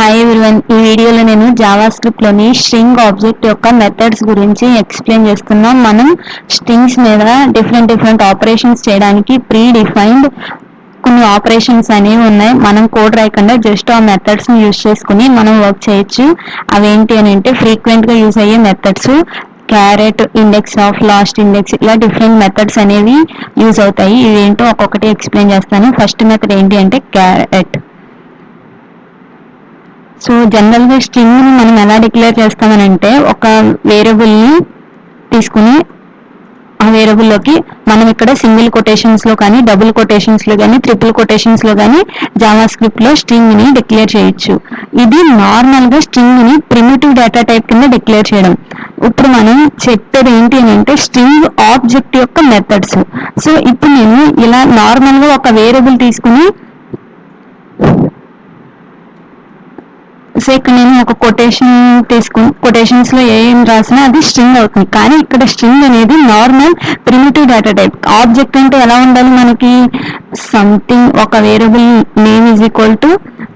Hi everyone, ఈ వీడియోలో నేను జావా స్క్రిప్ట్లోని స్ట్రింగ్ ఆబ్జెక్ట్ యొక్క మెథడ్స్ గురించి ఎక్స్ప్లెయిన్ చేస్తున్నాం. మనం స్ట్రింగ్స్ మీద డిఫరెంట్ ఆపరేషన్స్ చేయడానికి ప్రీ డిఫైన్డ్ కొన్ని ఆపరేషన్స్ అనేవి ఉన్నాయి. మనం కోడ్ రాయకుండా జస్ట్ ఆ మెథడ్స్ని యూజ్ చేసుకుని మనం వర్క్ చేయొచ్చు. అవేంటి అని అంటే ఫ్రీక్వెంట్గా యూజ్ అయ్యే methods carrot, index of, last index, ఇలా డిఫరెంట్ మెథడ్స్ అనేవి యూజ్ అవుతాయి. ఇవేంటో ఒక్కొక్కటి ఎక్స్ప్లెయిన్ చేస్తాను. ఫస్ట్ మెథడ్ ఏంటి అంటే క్యారెట్. సో జనరల్గా స్ట్రింగ్ని మనం ఎలా డిక్లేర్ చేస్తామనంటే ఒక వేరియబుల్ని తీసుకుని ఆ వేరియబుల్లోకి మనం ఇక్కడ సింగిల్ కొటేషన్స్లో కానీ, డబుల్ కొటేషన్స్లో కానీ, ట్రిపుల్ కొటేషన్స్లో కానీ జావా స్క్రిప్ట్లో స్ట్రింగ్ని డిక్లేర్ చేయొచ్చు. ఇది నార్మల్గా స్ట్రింగ్ని ప్రిమిటివ్ డేటా టైప్ కింద డిక్లేర్ చేయడం. ఇప్పుడు మనం చెప్పేది ఏంటి అని అంటే స్ట్రింగ్ ఆబ్జెక్ట్ యొక్క మెథడ్స్. సో ఇప్పుడు నేను ఇలా నార్మల్గా ఒక వేరియబుల్ తీసుకుని సో ఇక్కడ నేను ఒక కొటేషన్ కొటేషన్స్లో ఏం రాసినా అది స్ట్రింగ్ అవుతుంది. కానీ ఇక్కడ స్ట్రింగ్ అనేది normal primitive data type. Object అంటే ఎలా ఉండాలి, మనకి సంథింగ్ ఒక variable name is equal to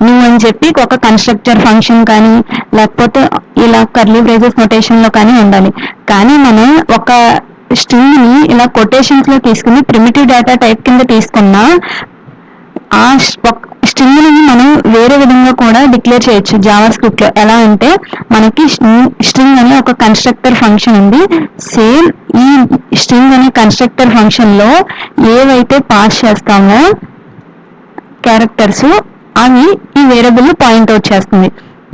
new అని చెప్పి ఒక కన్స్ట్రక్టర్ ఫంక్షన్ కానీ లేకపోతే ఇలా కర్లీ బ్రేసెస్ నొటేషన్లో కానీ ఉండాలి. కానీ మనం ఒక స్ట్రింగ్ని ఇలా కొటేషన్స్లో తీసుకుని ప్రిమిటివ్ డేటా టైప్ కింద తీసుకున్నా ఆ స్ట్రింగ్ని మనం వేరే విధంగా కూడా డిక్లేర్ చేయొచ్చు జావా స్క్రిప్ట్లో. ఎలా అంటే మనకి స్ట్రింగ్ అనే ఒక కన్స్ట్రక్టర్ ఫంక్షన్ ఉంది. సేమ్ ఈ స్ట్రింగ్ అనే కన్స్ట్రక్టర్ ఫంక్షన్లో ఏవైతే పాస్ చేస్తామో క్యారెక్టర్స్ అవి ఈ వేరియబుల్ పాయింట్ అవుట్ చేస్తుంది.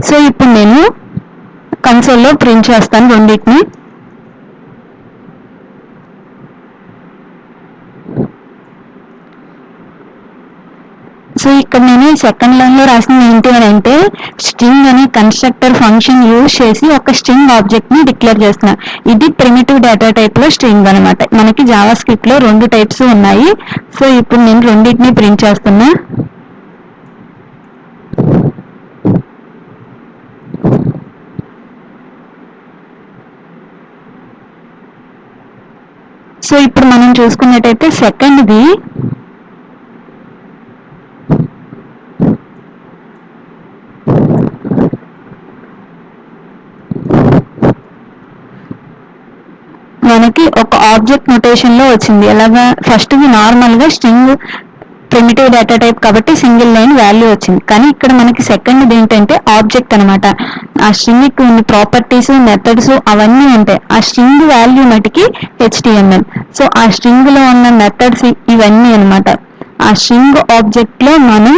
సో ఇప్పుడు నేను కన్సోల్లో ప్రింట్ చేస్తాను రెండింటిని. సో ఇక్కడ నేను సెకండ్ లైన్లో రాసింది ఏంటి అని అంటే స్ట్రింగ్ అనే కన్స్ట్రక్టర్ ఫంక్షన్ యూజ్ చేసి ఒక స్ట్రింగ్ ఆబ్జెక్ట్ని డిక్లేర్ చేస్తున్నా. ఇది ప్రిమిటివ్ డేటా టైప్లో స్ట్రింగ్ అనమాట. మనకి జావా స్క్రిప్ట్లో రెండు టైప్స్ ఉన్నాయి. సో ఇప్పుడు నేను రెండింటిని ప్రింట్ చేస్తున్నా. సో ఇప్పుడు మనం చూసుకున్నట్టయితే సెకండ్ది మనకి ఒక ఆబ్జెక్ట్ నొటేషన్లో వచ్చింది. ఎలాగా, ఫస్ట్ది నార్మల్గా స్ట్రింగ్ ప్రిమిటివ్ డేటా టైప్ కాబట్టి సింగిల్ లైన్ వాల్యూ వచ్చింది. కానీ ఇక్కడ మనకి సెకండ్ది ఏంటంటే ఆబ్జెక్ట్ అనమాట. ఆ స్ట్రింగ్కి కొన్ని ప్రాపర్టీస్, మెథడ్స్ అవన్నీ ఉంటాయి. ఆ స్ట్రింగ్ వాల్యూ మటుకి HTML. సో ఆ స్ట్రింగ్లో ఉన్న మెథడ్స్ ఇవన్నీ అనమాట. ఆ స్ట్రింగ్ ఆబ్జెక్ట్లో మనం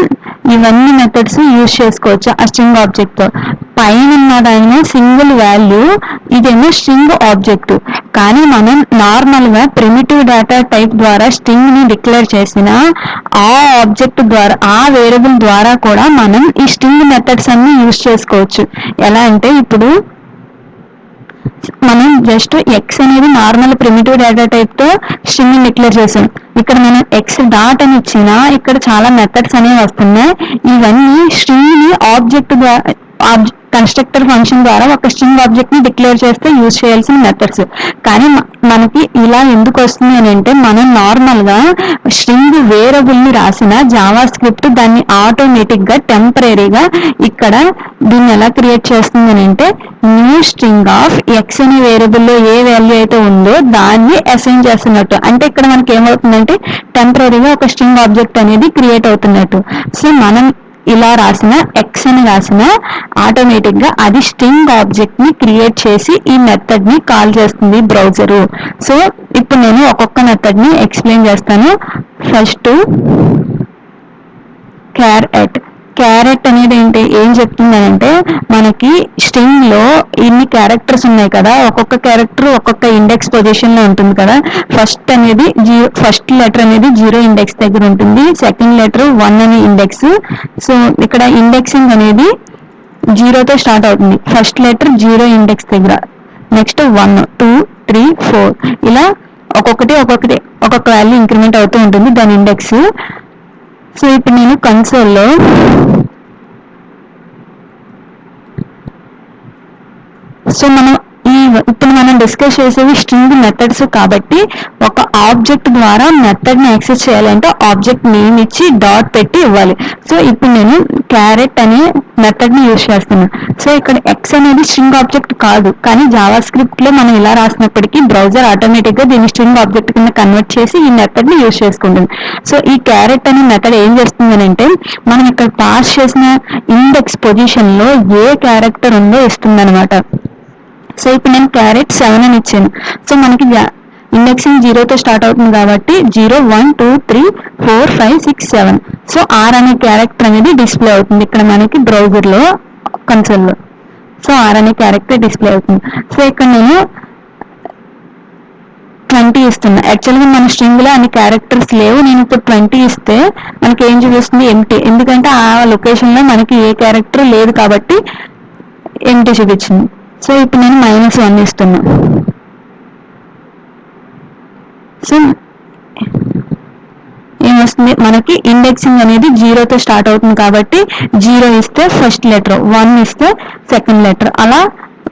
ఇవన్నీ మెథడ్స్ యూజ్ చేసుకోవచ్చు. ఆ స్ట్రింగ్ ఆబ్జెక్ట్తో పైన ఉన్నదైనా సింగిల్ వాల్యూ, ఇదేమో స్ట్రింగ్ ఆబ్జెక్ట్. కానీ మనం నార్మల్గా ప్రిమిటివ్ డేటా టైప్ ద్వారా స్ట్రింగ్ని డిక్లేర్ చేసిన ఆ ఆబ్జెక్ట్ ద్వారా, ఆ వేరియబుల్ ద్వారా కూడా మనం ఈ స్ట్రింగ్ మెథడ్స్ అన్ని యూజ్ చేసుకోవచ్చు. ఎలా అంటే ఇప్పుడు మనం జస్ట్ ఎక్స్ అనేది నార్మల్ ప్రిమిటివ్ డేటా టైప్తో స్ట్రింగ్ని డిక్లేర్ చేసాం. ఇక్కడ మనం ఎక్స్ డాట్ అని ఇచ్చినా ఇక్కడ చాలా మెథడ్స్ అనేవి వస్తున్నాయి. ఇవన్నీ స్ట్రింగ్ని ఆబ్జెక్ట్ కన్స్ట్రక్టర్ ఫంక్షన్ ద్వారా ఒక స్ట్రింగ్ ఆబ్జెక్ట్ని డిక్లేర్ చేస్తే యూజ్ చేయాల్సిన మెథడ్స్. కానీ మనకి ఇలా ఎందుకు వస్తుంది అని అంటే మనం నార్మల్గా స్ట్రింగ్ వేరియబుల్ని రాసిన జావా స్క్రిప్ట్ దాన్ని ఆటోమేటిక్గా టెంపరీగా ఇక్కడ దీన్ని ఎలా క్రియేట్ చేస్తుంది అని అంటే న్యూ స్ట్రింగ్ ఆఫ్ ఎక్స్ అనే వేరియబుల్లో ఏ వాల్యూ అయితే ఉందో దాన్ని అసైన్ చేస్తున్నట్టు. అంటే ఇక్కడ మనకి ఏమవుతుందంటే టెంపరీగా ఒక స్ట్రింగ్ ఆబ్జెక్ట్ అనేది క్రియేట్ అవుతున్నట్టు. సో మనం ఇలా రాసిన ఎక్స్ అని రాసిన ఆటోమేటిక్గా అది స్ట్రింగ్ ఆబ్జెక్ట్ని క్రియేట్ చేసి ఈ మెథడ్ని కాల్ చేస్తుంది బ్రౌజరు. సో ఇప్పుడు నేను ఒక్కొక్క మెథడ్ని ఎక్స్ప్లెయిన్ చేస్తాను. ఫస్ట్ క్యారెట్ అనేది ఏం చెప్తుందనంటే మనకి స్ట్రింగ్లో ఇన్ని క్యారెక్టర్స్ ఉన్నాయి కదా, ఒక్కొక్క క్యారెక్టర్ ఒక్కొక్క ఇండెక్స్ పొజిషన్లో ఉంటుంది కదా. ఫస్ట్ లెటర్ అనేది 0 ఇండెక్స్ దగ్గర ఉంటుంది, సెకండ్ లెటర్ 1 అనే ఇండెక్స్. సో ఇక్కడ ఇండెక్సింగ్ అనేది 0తో స్టార్ట్ అవుతుంది. ఫస్ట్ లెటర్ 0 ఇండెక్స్ దగ్గర, నెక్స్ట్ 1, 2, 3, 4 ఇలా ఒక్కొక్క వాల్యూ ఇంక్రిమెంట్ అవుతూ ఉంటుంది దాని ఇండెక్స్. సో ఇప్పుడు నేను కన్సోల్లో సో మనం ఈ ఇప్పుడు మనం డిస్కస్ చేసేవి స్ట్రింగ్ మెథడ్స్ కాబట్టి ఒక ఆబ్జెక్ట్ ద్వారా మెథడ్ ని యాక్సెస్ చేయాలంటే ఆబ్జెక్ట్ నేమ్ ఇచ్చి డాట్ పెట్టి ఇవ్వాలి. సో ఇప్పుడు నేను క్యారెట్ అనే మెథడ్ ని యూజ్ చేస్తున్నాను. సో ఇక్కడ ఎక్స్ అనేది స్ట్రింగ్ ఆబ్జెక్ట్ కాదు, కానీ జావా స్క్రిప్ట్ లో మనం ఇలా రాసినప్పటికీ బ్రౌజర్ ఆటోమేటిక్ గా దీన్ని స్ట్రింగ్ ఆబ్జెక్ట్ కింద కన్వర్ట్ చేసి ఈ మెథడ్ ని యూజ్ చేసుకుంటుంది. సో ఈ క్యారెట్ అనే మెథడ్ ఏం చేస్తుంది అంటే మనం ఇక్కడ పాస్ చేసిన ఇండెక్స్ పొజిషన్ లో ఏ క్యారెక్టర్ ఉందో ఇస్తుంది అనమాట. సో ఇప్పుడు నేను క్యారెట్ 7 అని ఇచ్చాను. సో మనకి ఇండెక్సింగ్ 0తో స్టార్ట్ అవుతుంది కాబట్టి 0 1 2 3 4 5 6 7. సో ఆర్ అనే క్యారెక్టర్ అనేది డిస్ప్లే అవుతుంది ఇక్కడ మనకి బ్రౌజర్ లో కన్సోల్ లో. సో ఆర్ అనే క్యారెక్టర్ డిస్ప్లే అవుతుంది. సో ఇక్కడ నేను 20 ఇస్తున్నా. యాక్చువల్గా మన స్ట్రింగ్ లో అన్ని క్యారెక్టర్స్ లేవు, నేను ఇప్పుడు 20 ఇస్తే మనకి ఏం చూపిస్తుంది? ఎంటీ. ఎందుకంటే ఆ లొకేషన్ లో మనకి ఏ క్యారెక్టర్ లేదు కాబట్టి ఎంటీ చూపించింది. సో ఇప్పుడు నేను -1 ఇస్తున్నా. సో ఏమొస్తుంది? మనకి ఇండెక్సింగ్ అనేది 0తో స్టార్ట్ అవుతుంది కాబట్టి 0 ఇస్తే ఫస్ట్ లెటర్, 1 ఇస్తే సెకండ్ లెటర్, అలా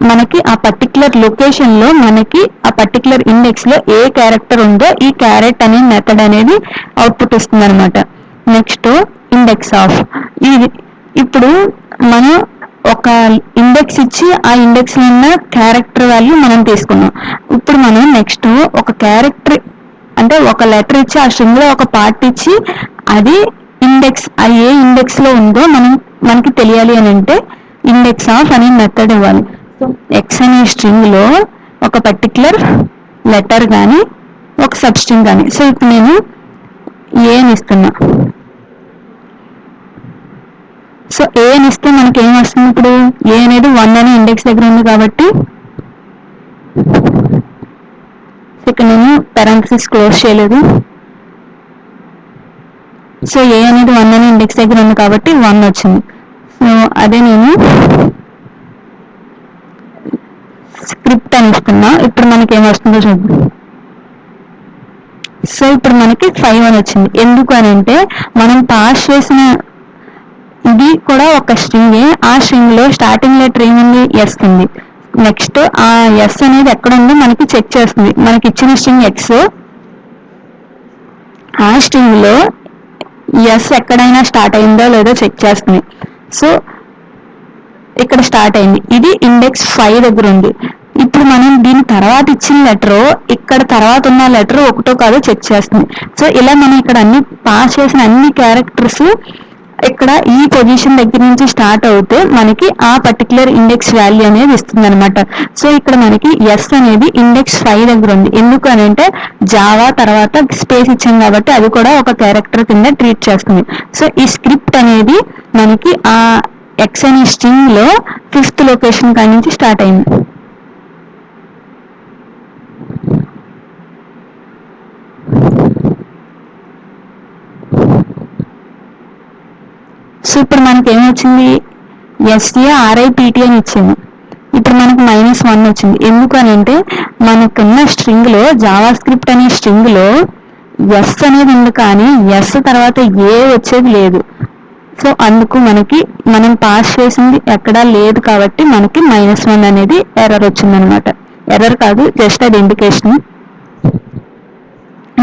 మనకి ఆ పర్టికులర్ లొకేషన్ లో మనకి ఆ పర్టికులర్ ఇండెక్స్ లో ఏ క్యారెక్టర్ ఉందో ఈ క్యారెట్ అనే మెథడ్ అనేది అవుట్పుట్ ఇస్తుంది అనమాట. Next index of. ఇది ఇప్పుడు మనం ఒక ఇండెక్స్ ఇచ్చి ఆ ఇండెక్స్ లో ఉన్న క్యారెక్టర్ వాల్యూ మనం తీసుకున్నాం. ఇప్పుడు మనం నెక్స్ట్ ఒక క్యారెక్టర్ అంటే ఒక లెటర్ ఇచ్చి ఆ స్ట్రింగ్ లో ఒక పార్ట్ ఇచ్చి అది ఇండెక్స్ ఏ ఇండెక్స్ లో ఉందో మనకి తెలియాలి అని అంటే ఇండెక్స్ ఆఫ్ అనే మెథడ్ ఇవ్వాలి. సో ఎక్స్ అనే స్ట్రింగ్ లో ఒక పర్టికులర్ లెటర్ కానీ ఒక సబ్ స్ట్రింగ్ కానీ. సో ఇప్పుడు నేను ఏ అని ఇస్తున్నా. సో ఏ అని ఇస్తే మనకి ఏం వస్తుంది? ఇప్పుడు ఏ అనేది 1 అనే ఇండెక్స్ దగ్గర ఉంది కాబట్టి ఇక్కడ నేను పారాంథసిస్ క్లోజ్ చేయలేదు. సో ఏ అనేది 1 అనే ఇండెక్స్ దగ్గర ఉంది కాబట్టి 1 వచ్చింది. సో అదే నేను స్క్రిప్ట్ అని ఇస్తున్నా. ఇప్పుడు మనకి ఏం వస్తుందో చూద్దాం. సో ఇప్పుడు మనకి 5 అని వచ్చింది. ఎందుకు అని అంటే మనం పాస్ చేసిన ఇది కూడా ఒక స్ట్రింగే. ఆ స్ట్రింగ్ లో స్టార్టింగ్ లెటర్ ఏముంది? ఎస్ ఉంది. నెక్స్ట్ ఆ ఎస్ అనేది ఎక్కడ ఉందో మనకి చెక్ చేస్తుంది. మనకి ఇచ్చిన స్ట్రింగ్ ఎక్స్, ఆ స్ట్రింగ్ లో ఎస్ ఎక్కడైనా స్టార్ట్ అయిందో లేదో చెక్ చేస్తుంది. సో ఇక్కడ స్టార్ట్ అయింది. ఇది ఇండెక్స్ 5 దగ్గర ఉంది. ఇప్పుడు మనం దీని తర్వాత ఇచ్చిన లెటర్ ఇక్కడ తర్వాత ఉన్న లెటర్ ఒకటో కాదో చెక్ చేస్తుంది. సో ఇలా మనం ఇక్కడ అన్ని పాస్ చేసిన అన్ని క్యారెక్టర్స్ ఇక్కడ ఈ పొజిషన్ దగ్గర నుంచి స్టార్ట్ అవుతే మనకి ఆ పర్టికులర్ ఇండెక్స్ వాల్యూ అనేది ఇస్తుంది అనమాట. సో ఇక్కడ మనకి ఎస్ అనేది ఇండెక్స్ 5 దగ్గర ఉంది. ఎందుకు అని అంటే జావా తర్వాత స్పేస్ ఇచ్చాం కాబట్టి అది కూడా ఒక క్యారెక్టర్ కింద ట్రీట్ చేస్తుంది. సో ఈ స్క్రిప్ట్ అనేది మనకి ఆ ఎక్స్ అనే స్ట్రింగ్ లో 5th లొకేషన్ కాడి నుంచి స్టార్ట్ అయింది. సో ఇప్పుడు మనకి ఏమొచ్చింది? SARIPT అని ఇచ్చింది. ఇప్పుడు మనకు -1 వచ్చింది. ఎందుకు అని అంటే మనకున్న స్ట్రింగ్ లో జావా స్క్రిప్ట్ అనే స్ట్రింగ్ లో ఎస్ అనేది ఉంది కానీ ఎస్ తర్వాత ఏ వచ్చేది లేదు. సో అందుకు మనం పాస్ చేసింది ఎక్కడా లేదు కాబట్టి మనకి -1 అనేది ఎర్రర్ వచ్చిందనమాట. ఎర్రర్ కాదు, జస్ట్ అది indication.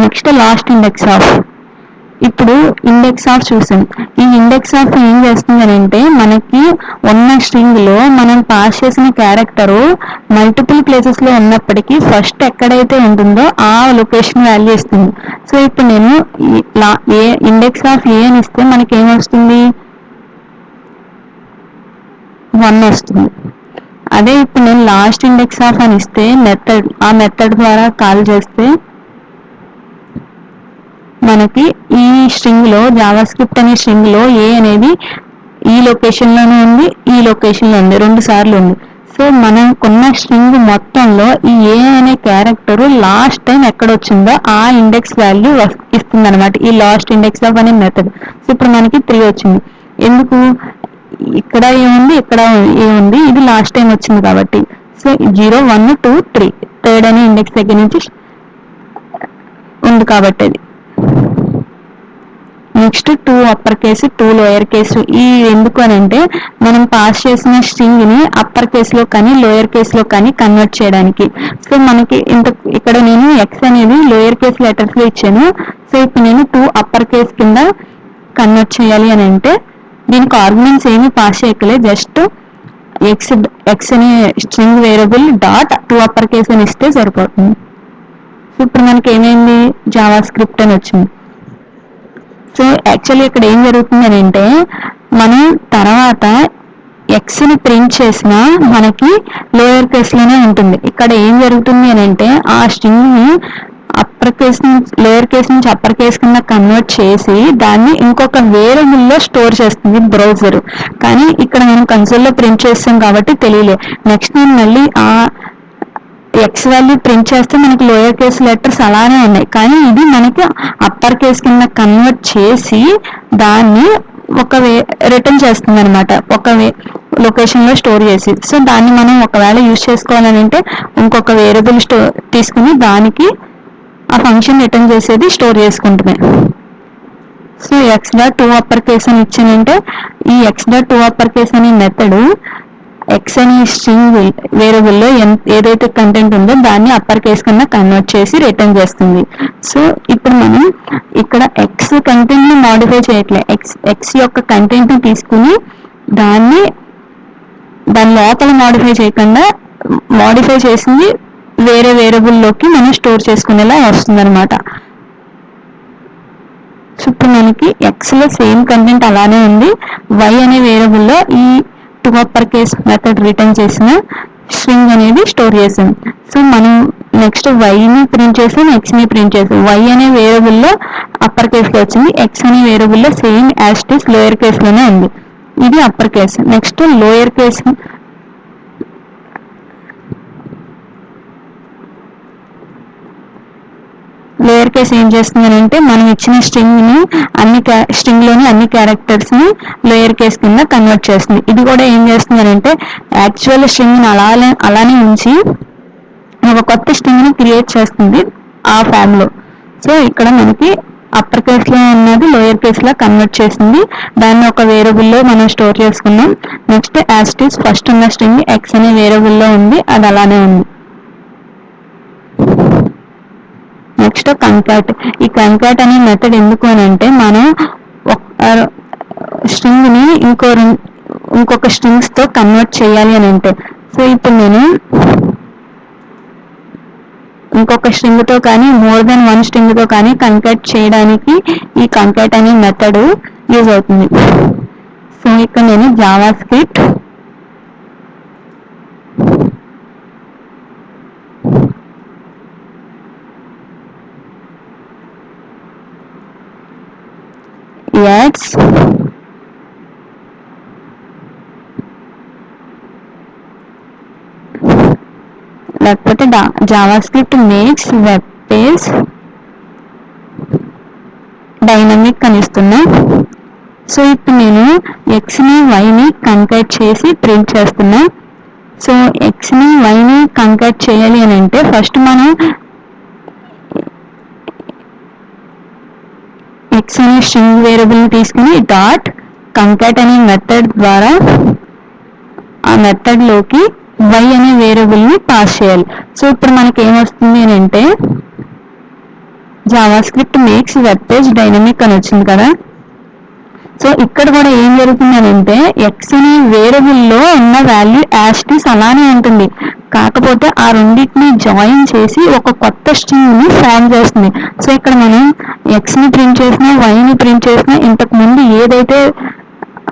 Next last index of. ఇప్పుడు ఇండెక్స్ ఆఫ్ చూసాం. ఈ ఇండెక్స్ ఆఫ్ ఏం చేస్తుంది అని అంటే మనకి ఉన్న స్ట్రింగ్ లో మనం పాస్ చేసిన క్యారెక్టర్ మల్టిపుల్ ప్లేసెస్ లో ఉన్నప్పటికీ ఫస్ట్ ఎక్కడైతే ఉంటుందో ఆ లొకేషన్ వాల్యూ ఇస్తుంది. సో ఇప్పుడు నేను ఇండెక్స్ ఆఫ్ ఏ అని ఇస్తే మనకి ఏం వస్తుంది? 1 వస్తుంది. అదే ఇప్పుడు నేను లాస్ట్ ఇండెక్స్ ఆఫ్ అని ఇస్తే ఆ మెథడ్ ద్వారా కాల్ చేస్తే మనకి ఈ స్ట్రింగ్ లో జావా స్క్రిప్ట్ అనే స్ట్రింగ్ లో ఏ అనేది ఈ లొకేషన్ లోనే ఉంది, ఈ లొకేషన్ లో ఉంది, 2 సార్లు ఉంది. సో మనకున్న స్ట్రింగ్ మొత్తంలో ఈ ఏ అనే క్యారెక్టర్ లాస్ట్ టైం ఎక్కడ వచ్చిందో ఆ ఇండెక్స్ వాల్యూ ఇస్తుంది అనమాట ఈ లాస్ట్ ఇండెక్స్ ఆఫ్ అనే మెథడ్. సో ఇప్పుడు మనకి 3 వచ్చింది. ఎందుకు? ఇక్కడ ఏముంది, ఇక్కడ ఏముంది, ఇది లాస్ట్ టైం వచ్చింది కాబట్టి. సో 0 1 2 3 థర్డ్ అనే ఇండెక్స్ దగ్గర నుంచి ఉంది కాబట్టి అది. Next 2 upper case 2 lower case. ఈ ఎందుకు అని అంటే మనం పాస్ చేసిన స్ట్రింగ్ ని అప్పర్ కేసులో కానీ లోయర్ కేసులో కానీ కన్వర్ట్ చేయడానికి. సో మనకి ఇక్కడ నేను ఎక్స్ అనేది లోయర్ కేస్ లెటర్స్ లో ఇచ్చాను. సో ఇప్పుడు నేను 2 అప్పర్ కేస్ కింద కన్వర్ట్ చేయాలి అని అంటే దీనికి ఆర్గ్యుమెంట్స్ ఏమి పాస్ చేయకలే, జస్ట్ ఎక్స్ అనే string variable dot 2 upper case అని ఇస్తే సరిపోతుంది. సో ఇప్పుడు మనకి ఏమైంది, జావా స్క్రిప్ట్ అని వచ్చింది. సో యాక్చువల్లీ ఇక్కడ ఏం జరుగుతుంది అని అంటే మనం తర్వాత ఎక్స్ ని ప్రింట్ చేసినా మనకి లోయర్ కేస్ లోనే ఉంటుంది. ఇక్కడ ఏం జరుగుతుంది అని అంటే ఆ స్ట్రింగ్ ని అప్పర్ కేస్ నుంచి లోయర్ కేస్ నుంచి అప్పర్ కేస్ కింద కన్వర్ట్ చేసి దాన్ని ఇంకొక వేరియబుల్ లో స్టోర్ చేస్తుంది బ్రౌజర్. కానీ ఇక్కడ మనం కన్సోల్ లో ప్రింట్ చేస్తాం కాబట్టి తెలియలే. నెక్స్ట్ నేను మళ్ళీ ఆ ఎక్స్ వాల్యూ ప్రింట్ చేస్తే మనకి లోయర్ కేస్ లెటర్స్ అలానే ఉన్నాయి, కానీ ఇది మనకి అప్పర్ కేస్ కింద కన్వర్ట్ చేసి దాన్ని రిటర్న్ చేస్తుంది అనమాట, ఒక లొకేషన్ లో స్టోర్ చేసి. సో దాన్ని మనం ఒకవేళ యూజ్ చేసుకోవాలని అంటే ఇంకొక వేరియబుల్ తీసుకుని దానికి ఆ ఫంక్షన్ రిటర్న్ చేసేది స్టోర్ చేసుకుంటుంది. So X dot 2 upper case అని ఇచ్చానంటే ఈ ఎక్స్ డాట్ 2 అప్పర్ కేస్ అనే మెథడ్ ఎక్స్ అనే స్ట్రింగ్ వేరియబుల్లో ఏదైతే కంటెంట్ ఉందో దాన్ని అప్పర్ కేస్ కింద కన్వర్ట్ చేసి రిటర్న్ చేస్తుంది. సో ఇప్పుడు మనం ఇక్కడ ఎక్స్ కంటెంట్ ని మాడిఫై చేయట్లే, ఎక్స్ యొక్క కంటెంట్ ని తీసుకుని దాని లోపల మాడిఫై చేయకుండా మాడిఫై చేసింది వేరే వేరియబుల్లోకి మనం స్టోర్ చేసుకునేలా వస్తుంది అనమాట. సో ఇప్పుడు మనకి ఎక్స్ లో సేమ్ కంటెంట్ అలానే ఉంది, వై అనే వేరియబుల్లో ఈ 2 అప్పర్ కేస్ మెథడ్ రిటర్న్ చేసిన స్ట్రింగ్ అనేది స్టోర్ చేసాం. సో మనం నెక్స్ట్ వైని ప్రింట్ చేసాం, ఎక్స్ ని ప్రింట్ చేసాం. వై అనే వేరియబుల్లో అప్పర్ కేస్ లో వచ్చింది, ఎక్స్ అనే వేరియబుల్లో same as it is lower case లోనే ఉంది. ఇది upper case. Next lower case ఏం చేస్తుంది అంటే మనం ఇచ్చిన స్ట్రింగ్ ని స్ట్రింగ్ లోని అన్ని క్యారెక్టర్స్ ని లోయర్ కేస్ కింద కన్వర్ట్ చేస్తుంది. ఇది కూడా ఏం చేస్తుంది అంటే యాక్చువల్ స్ట్రింగ్ ని అలానే ఉంచి ఒక కొత్త స్ట్రింగ్ ని క్రియేట్ చేస్తుంది ఆ ఫామ్ లో. సో ఇక్కడ మనకి అప్పర్ కేస్ లో ఉన్నది లోయర్ కేస్ లో కన్వర్ట్ చేసింది, దాన్ని ఒక వేరియబుల్ లో మనం స్టోర్ చేసుకున్నాం. Next as it is first ఉన్న స్ట్రింగ్ ఎక్స్ అనే వేరియబుల్ లో ఉంది, అది అలానే ఉంది. నెక్స్ట్ కంకాట్. ఈ కంకాట్ అనే మెథడ్ ఎందుకు అని అంటే మనం స్ట్రింగ్ ని ఇంకొక స్ట్రింగ్స్ తో కన్వర్ట్ చేయాలి అని అంటే. సో ఇప్పుడు నేను ఇంకొక స్ట్రింగ్ తో కానీ మోర్ దెన్ 1 స్ట్రింగ్ తో కానీ కంకాట్ చేయడానికి ఈ కంకాట్ అనే మెథడ్ యూజ్ అవుతుంది. సో ఇక్కడ నేను జావా స్క్రిప్ట్ యాడ్స్ లేకపోతే Java script makes web page dynamic అని ఇస్తున్నా. సో ఇప్పుడు నేను ఎక్స్ ని వైని కంకాట్ చేసి ప్రింట్ చేస్తున్నా. సో ఎక్స్ ని వైని కంకాట్ చేయాలి అని అంటే ఫస్ట్ మనం ఎక్స్ అనే స్ట్రింగ్ వేరియబుల్ ని తీసుకుని డాట్ కంకాట్ అనే మెథడ్ ద్వారా ఆ మెథడ్ లోకి వై అనే వేరియబుల్ ని పాస్ చేయాలి. సో ఇప్పుడు మనకి ఏమొస్తుంది అని అంటే Java script makes web page dynamic అని వచ్చింది కదా. సో ఇక్కడ కూడా ఏం జరుగుతుంది అని అంటే ఎక్స్ అనే వేరియబుల్ లో ఉన్న వాల్యూ యాజ్ ఇట్ ఈస్ అలానే ఉంటుంది, కాకపోతే ఆ రెండింటిని జాయిన్ చేసి ఒక కొత్త స్ట్రింగ్ ని ఫామ్ చేస్తుంది. సో ఇక్కడ మనం ఎక్స్ ని ప్రింట్ చేసినా వైని ప్రింట్ చేసినా ఇంతకు ముందు ఏదైతే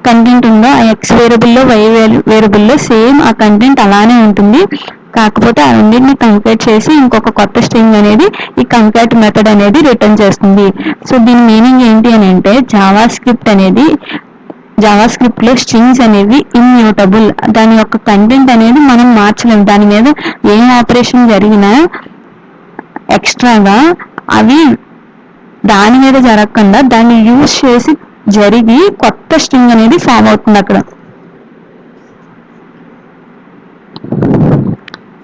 కంటెంట్ ఉందో ఆ ఎక్స్ వేరియబుల్లో వై వేరియబుల్లో సేమ్ ఆ కంటెంట్ అలానే ఉంటుంది, కాకపోతే ఆ రెండింటిని కంపేర్ చేసి ఇంకొక కొత్త స్ట్రింగ్ అనేది ఈ కంకాట్ మెథడ్ అనేది రిటర్న్ చేస్తుంది. సో దీని మీనింగ్ ఏంటి అని అంటే జావా స్క్రిప్ట్ లో స్ట్రింగ్స్ అనేవి ఇమ్యూటబుల్, దాని యొక్క కంటెంట్ అనేది మనం మార్చలేము. దాని మీద ఏం ఆపరేషన్ జరిగినా ఎక్స్ట్రాగా అవి దాని మీద జరగకుండా దాన్ని యూజ్ చేసి జరిగి కొత్త స్ట్రింగ్ అనేది ఫామ్ అవుతుంది అక్కడ.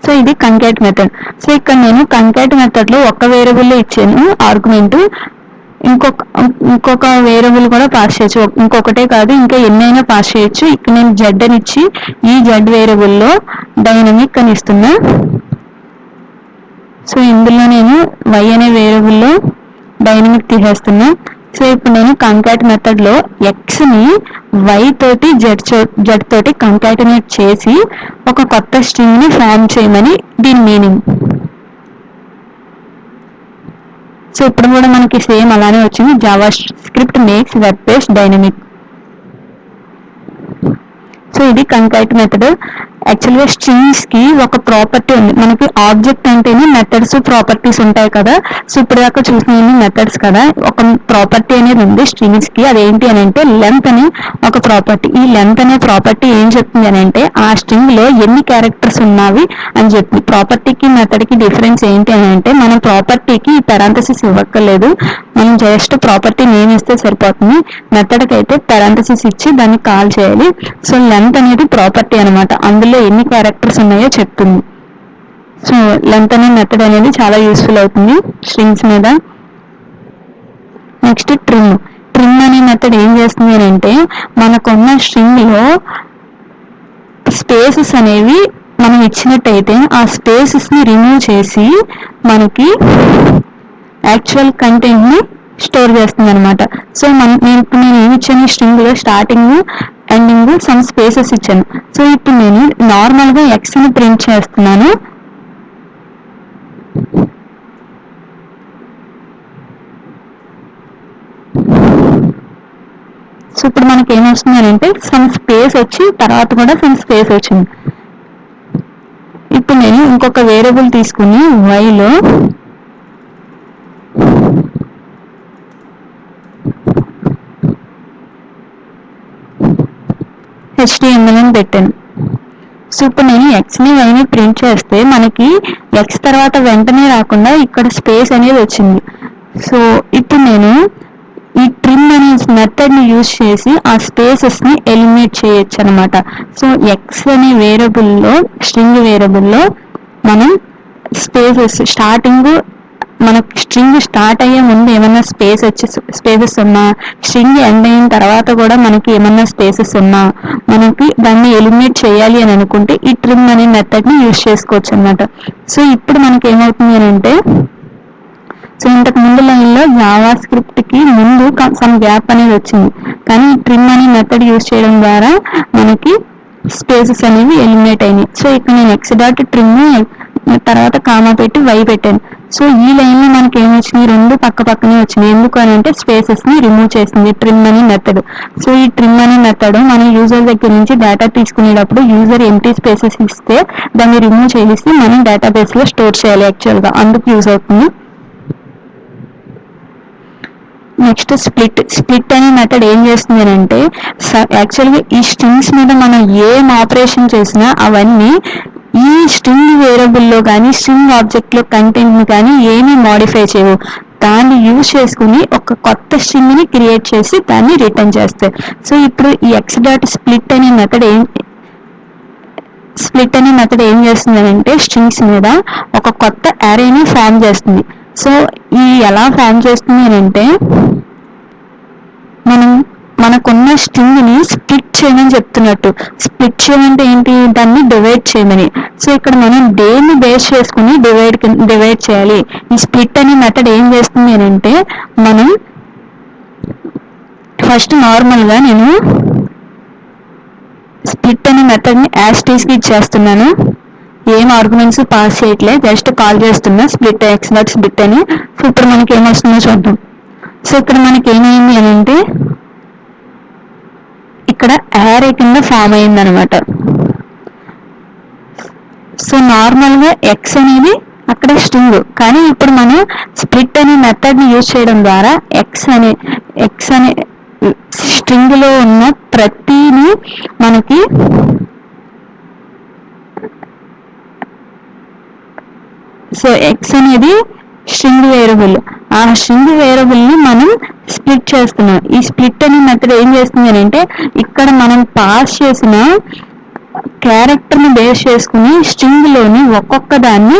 సో ఇది కంకాట్ మెథడ్. సో ఇక్కడ నేను కంకాట్ మెథడ్ లో ఒక వేరియబుల్ ఇచ్చాను ఆర్గ్యుమెంట్, ఇంకొక వేరియబుల్ కూడా పాస్ చేయొచ్చు, ఇంకొకటే కాదు ఇంకా ఎన్నైనా పాస్ చేయొచ్చు. ఇక్కడ నేను జెడ్ అని ఇచ్చి ఈ జెడ్ వేరియబుల్లో డైనమిక్ అని ఇస్తున్నా. సో ఇందులో నేను వై అనే వేరియబుల్లో డైనమిక్ తీసేస్తున్నా. సో ఇప్పుడు నేను కంకాట్ మెథడ్లో ఎక్స్ని వై తోటి జెడ్ తోటి కంకాటినేట్ చేసి ఒక కొత్త స్ట్రింగ్ని ఫామ్ చేయమని దీని మీనింగ్. సో ఇప్పుడు కూడా మనకి సేమ్ అలానే వచ్చింది, Java script makes web page dynamic. So ఇది కంకైట్ మెథడ్. యాక్చువల్గా స్ట్రింగ్స్ కి ఒక ప్రాపర్టీ ఉంది. మనకి ఆబ్జెక్ట్ అంటేనే మెథడ్స్ ప్రాపర్టీస్ ఉంటాయి కదా. సో ఇప్పుడు దాకా చూసిన మెథడ్స్ కదా, ఒక ప్రాపర్టీ అనేది ఉంది స్ట్రింగ్స్ కి. అదేంటి అని అంటే లెంత్ అని ఒక ప్రాపర్టీ. ఈ లెంత్ అనే ప్రాపర్టీ ఏం చెప్తుంది అని అంటే ఆ స్ట్రింగ్ లో ఎన్ని క్యారెక్టర్స్ ఉన్నవి అని చెప్తుంది. ప్రాపర్టీకి మెథడ్ కి డిఫరెన్స్ ఏంటి అని అంటే మనం ప్రాపర్టీకి పెరాంథసిస్ ఇవ్వక్కర్లేదు, మనం జస్ట్ ప్రాపర్టీ నేమ్ ఇస్తే సరిపోతుంది. మెథడ్ కి అయితే పెరాంథసిస్ ఇచ్చి దాన్ని కాల్ చేయాలి. సో లెంత్ అనేది ప్రాపర్టీ అనమాట, అందులో ఎన్ని క్యారెక్టర్స్ ఉన్నాయో చెప్తుంది. సో లెంత్ అనే మెథడ్ అనేది చాలా యూస్ఫుల్ అవుతుంది స్ట్రింగ్స్ మీద. నెక్స్ట్ ట్రిమ్ అనే మెథడ్ ఏం చేస్తుంది అని అంటే మనకున్న స్ట్రింగ్ లో స్పేసెస్ అనేవి మనం ఇచ్చినట్టయితే ఆ స్పేసెస్ ని రిమూవ్ చేసి మనకి యాక్చువల్ కంటెంట్ ని స్టోర్ చేస్తుంది అనమాట. సో నేను ఏమి ఇచ్చాను, స్ట్రింగ్ లో స్టార్టింగ్ ఎండింగ్ సమ్ స్పేసెస్ ఇచ్చాను. సో ఇప్పుడు నేను నార్మల్ గా ఎక్స్ ని ప్రింట్ చేస్తున్నాను. సో ఇప్పుడు మనకి ఏమొస్తుంది అని అంటే సమ్ స్పేస్ వచ్చి తర్వాత కూడా సమ్ స్పేస్ వచ్చింది. ఇప్పుడు నేను ఇంకొక వేరియబుల్ తీసుకుని వైలో HTML అని పెట్టాను. సో ఇప్పుడు నేను ఎక్స్ని వైని ప్రింట్ చేస్తే మనకి ఎక్స్ తర్వాత వెంటనే రాకుండా ఇక్కడ స్పేస్ అనేది వచ్చింది. సో ఇప్పుడు నేను ఈ ట్రిమ్ అనే మెథడ్ని యూజ్ చేసి ఆ స్పేసెస్ని ఎలిమినేట్ చేయొచ్చు అనమాట. సో ఎక్స్ అనే వేరియబుల్లో స్ట్రింగ్ వేరియబుల్లో మనం స్పేసెస్ స్టార్టింగ్ మనకి స్ట్రింగ్ స్టార్ట్ అయ్యే ముందు ఏమన్నా స్పేసెస్ ఉన్నా, స్ట్రింగ్ ఎండ్ అయిన తర్వాత కూడా మనకి ఏమన్నా స్పేసెస్ ఉన్నా మనకి దాన్ని ఎలిమినేట్ చేయాలి అని అనుకుంటే ఈ ట్రిమ్ అనే మెథడ్ని యూజ్ చేసుకోవచ్చు అనమాట. సో ఇప్పుడు మనకి ఏమవుతుంది అని అంటే సో ఇంతకు ముందు లైన్లో జావా స్క్రిప్ట్ కి ముందు సమ్ గ్యాప్ అనేది వచ్చింది, కానీ ట్రిమ్ అనే మెథడ్ యూజ్ చేయడం ద్వారా మనకి స్పేసెస్ అనేవి ఎలిమినేట్ అయినాయి. సో ఇక్కడ నేను ఎక్స్ డాట్ ట్రిమ్ తర్వాత కామా పెట్టి వై పెట్టాను. సో ఈ లైన్లో మనకి ఏమి వచ్చినాయి, రెండు పక్క పక్కనే వచ్చినాయి. ఎందుకు అని అంటే స్పేసెస్ ని రిమూవ్ చేసింది ట్రిమ్ అనే మెథడ్. సో ఈ ట్రిమ్ అనే మెథడ్ మనం యూజర్ దగ్గర నుంచి డేటా తీసుకునేటప్పుడు యూజర్ ఎంటీ స్పేసెస్ ఇస్తే దాన్ని రిమూవ్ చేసి మనం డేటాబేస్ లో స్టోర్ చేయాలి యాక్చువల్ గా, అందుకు యూజ్ అవుతుంది. నెక్స్ట్ స్ప్లిట్ అనే మెథడ్ ఏం చేస్తుంది అంటే యాక్చువల్గా ఈ స్ట్రింగ్స్ మీద మనం ఏం ఆపరేషన్ చేసినా అవన్నీ ఈ స్ట్రింగ్ వేరియబుల్లో కానీ స్ట్రింగ్ ఆబ్జెక్ట్ లో కంటెంట్ ని కానీ ఏమీ మాడిఫై చేయవు, దాన్ని యూజ్ చేసుకుని ఒక కొత్త స్ట్రింగ్ ని క్రియేట్ చేసి దాన్ని రిటర్న్ చేస్తాయి. సో ఇప్పుడు ఈ ఎక్స్ డాట్ స్ప్లిట్ అనే మెథడ్ ఏం చేస్తుంది అంటే స్ట్రింగ్స్ మీద ఒక కొత్త అరేని ఫామ్ చేస్తుంది. సో ఈ ఎలా ఫామ్ చేస్తుంది అని అంటే మనకున్న స్ట్రింగ్ ని స్ప్లిట్ చేయమని చెప్తున్నట్టు. స్ప్లిట్ చేయమంటే ఏంటి, దాన్ని డివైడ్ చేయమని. సో ఇక్కడ మనం దేన్ని బేస్ చేసుకుని డివైడ్ చేయాలి. ఈ స్ప్లిట్ అనే మెథడ్ ఏం చేస్తుంది అని అంటే మనం ఫస్ట్ నార్మల్ గా నేను స్ప్లిట్ అనే మెథడ్ ని యాస్టీస్ కి ఇచ్చేస్తున్నాను, ఏం ఆర్గ్యుమెంట్స్ పాస్ చేయట్లే, జస్ట్ కాల్ చేస్తున్నా స్ప్లిట్ ఎక్స్ డాట్ స్ప్లిట్ అని. సో ఇప్పుడు మనకి ఏమొస్తుందో చూద్దాం. సో ఇక్కడ మనకి ఏమైంది అని అంటే ఇక్కడ యారే కింద ఫామ్ అయింది అనమాట. సో నార్మల్ గా ఎక్స్ అనేది అక్కడ స్ట్రింగ్, కానీ ఇప్పుడు మనం స్ప్లిట్ అనే మెథడ్ ని యూజ్ చేయడం ద్వారా ఎక్స్ అనే స్ట్రింగ్ లో ఉన్న ప్రతిని మనకి సో ఎక్స్ అనేది స్ట్రింగ్ వేరియబుల్, ఆ స్ట్రింగ్ వేరియబుల్ ని మనం స్ప్లిట్ చేస్తున్నాం. ఈ స్ప్లిట్ అనే మెథడ్ ఏం చేస్తుంది అని అంటే ఇక్కడ మనం పాస్ చేసిన క్యారెక్టర్ ని బేస్ చేసుకుని స్ట్రింగ్ లోని ఒక్కొక్క దాన్ని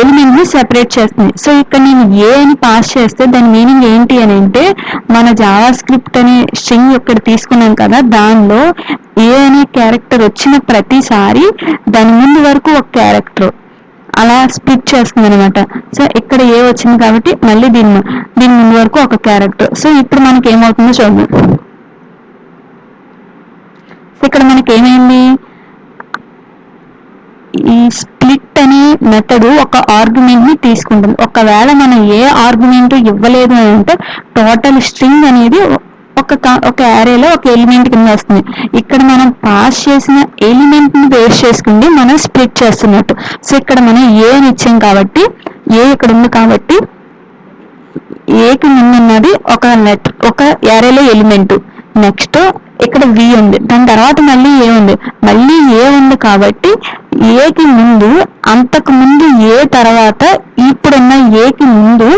ఎలిమెంట్ ని సెపరేట్ చేస్తుంది. సో ఇక్కడ నేను ఏ అని పాస్ చేస్తే దాని మీనింగ్ ఏంటి అని అంటే, మన జావా స్క్రిప్ట్ అనే స్ట్రింగ్ ఇక్కడ తీసుకున్నాం కదా, దానిలో ఏ అనే క్యారెక్టర్ వచ్చిన ప్రతిసారి దాని ముందు వరకు ఒక క్యారెక్టర్ అలా స్ప్లిట్ చేస్తుంది అనమాట. సో ఇక్కడ ఏ వచ్చింది కాబట్టి మళ్ళీ దీని ముందు వరకు ఒక క్యారెక్టర్. సో ఇప్పుడు మనకి ఏమవుతుందో చూద్దాం. ఇక్కడ మనకి ఏమైంది, ఈ స్ప్లిట్ అనే మెథడ్ ఒక ఆర్గ్యుమెంట్ ని తీసుకుంటుంది. ఒకవేళ మనం ఏ ఆర్గ్యుమెంట్ ఇవ్వలేదు అని అంటే టోటల్ స్ట్రింగ్ అనేది ఒక యారేలో ఒక ఎలిమెంట్ కింద వస్తుంది. ఇక్కడ మనం పాస్ చేసిన ఎలిమెంట్ ని బేస్ చేసుకుంటే మనం స్ప్లిట్ చేస్తున్నట్టు. సో ఇక్కడ మనం ఏ అని ఇచ్చాం కాబట్టి ఏ ఇక్కడ ఉంది కాబట్టి ఏకి ముందున్నది ఒక యారేలో ఎలిమెంట్. నెక్స్ట్ ఇక్కడ వి ఉంది, దాని తర్వాత మళ్ళీ ఏ ఉంది, మళ్ళీ ఏ ఉంది కాబట్టి ఏకి ముందు అంతకు ముందు ఏ తర్వాత ఇప్పుడున్న ఏకి ముందు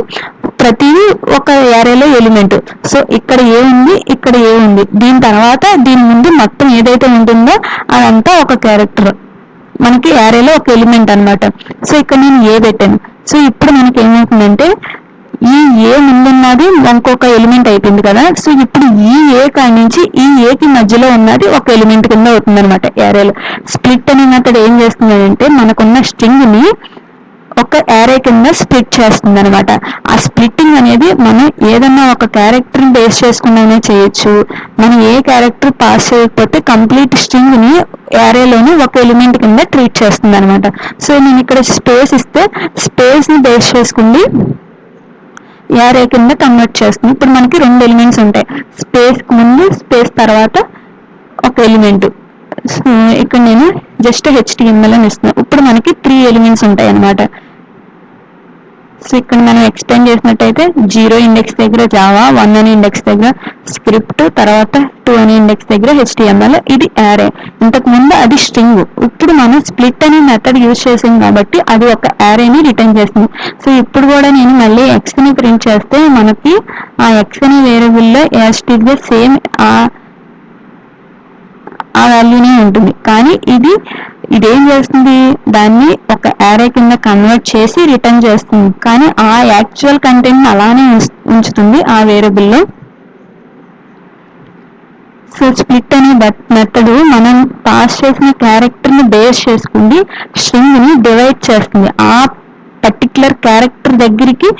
ప్రతిదీ ఒక యారేలో ఎలిమెంట్. సో ఇక్కడ ఏ ఉంది, ఇక్కడ ఏ ఉంది, దీని తర్వాత దీని ముందు మొత్తం ఏదైతే ఉంటుందో అదంతా ఒక క్యారెక్టర్, మనకి యారేలో ఒక ఎలిమెంట్ అనమాట. సో ఇక్కడ నేను ఏ పెట్టాను. సో ఇప్పుడు మనకి ఏమవుతుందంటే ఈ ఏ ముందున్నది ఇంకొక ఎలిమెంట్ అయిపోయింది కదా. సో ఇప్పుడు ఈ ఏ కాడి నుంచి ఈ ఏకి మధ్యలో ఉన్నది ఒక ఎలిమెంట్ కింద అవుతుంది అనమాట యారేలో. స్ప్లిట్ అనే మెథడ్ ఏం చేస్తుంది అంటే మనకున్న స్ట్రింగ్ ని ఒక యారే కింద స్ప్లిట్ చేస్తుంది అనమాట. ఆ స్ప్లిట్టింగ్ అనేది మనం ఏదన్నా ఒక క్యారెక్టర్ ని బేస్ చేసుకునే చేయొచ్చు. మనం ఏ క్యారెక్టర్ పాస్ చేయకపోతే కంప్లీట్ స్ట్రింగ్ ని యారేలోని ఒక ఎలిమెంట్ కింద ట్రీట్ చేస్తుంది అనమాట. సో నేను ఇక్కడ స్పేస్ ఇస్తే స్పేస్ ని బేస్ చేసుకుంది యారే కింద కన్వర్ట్ చేస్తుంది. ఇప్పుడు మనకి 2 ఎలిమెంట్స్ ఉంటాయి, స్పేస్ ముందు స్పేస్ తర్వాత ఒక ఎలిమెంట్. సో ఇక్కడ నేను జస్ట్ HTML అని ఇస్తున్నాను. ఇప్పుడు మనకి 3 ఎలిమెంట్స్ ఉంటాయి అన్నమాట. సో ఇక్కడ మనం ఎక్స్ప్లెయిన్ చేసినట్టయితే 0 ఇండెక్స్ దగ్గర జావా, 1 అనే ఇండెక్స్ దగ్గర స్క్రిప్ట్, తర్వాత 2 అనే ఇండెక్స్ దగ్గర HTML. ఇది యారే, ఇంతకు ముందు అది స్ట్రింగ్. ఇప్పుడు మనం స్ప్లిట్ అనే మెథడ్ యూజ్ చేసాం కాబట్టి అది ఒక యారేని రిటర్న్ చేస్తుంది. సో ఇప్పుడు కూడా నేను మళ్ళీ ఎక్స్ ని ప్రింట్ చేస్తే మనకి ఆ ఎక్స్ అనే వేరియబుల్లో యాస్టిక్గా సేమ్ ఆ వాల్యూనే ఉంటుంది. కానీ ఇదేం చేస్తుంది, దాన్ని ఒక యారే కింద కన్వర్ట్ చేసి రిటర్న్ చేస్తుంది. కానీ ఆ యాక్చువల్ కంటెంట్ అలానే ఉంచుతుంది ఆ వేరియబుల్లో. సో స్ప్లిట్ అనే మెథడ్ మనం పాస్ చేసిన క్యారెక్టర్ ని బేస్ చేసుకుంది స్ట్రింగ్ ని డివైడ్ చేస్తుంది. ఆ పర్టికులర్ క్యారెక్టర్ దగ్గరికి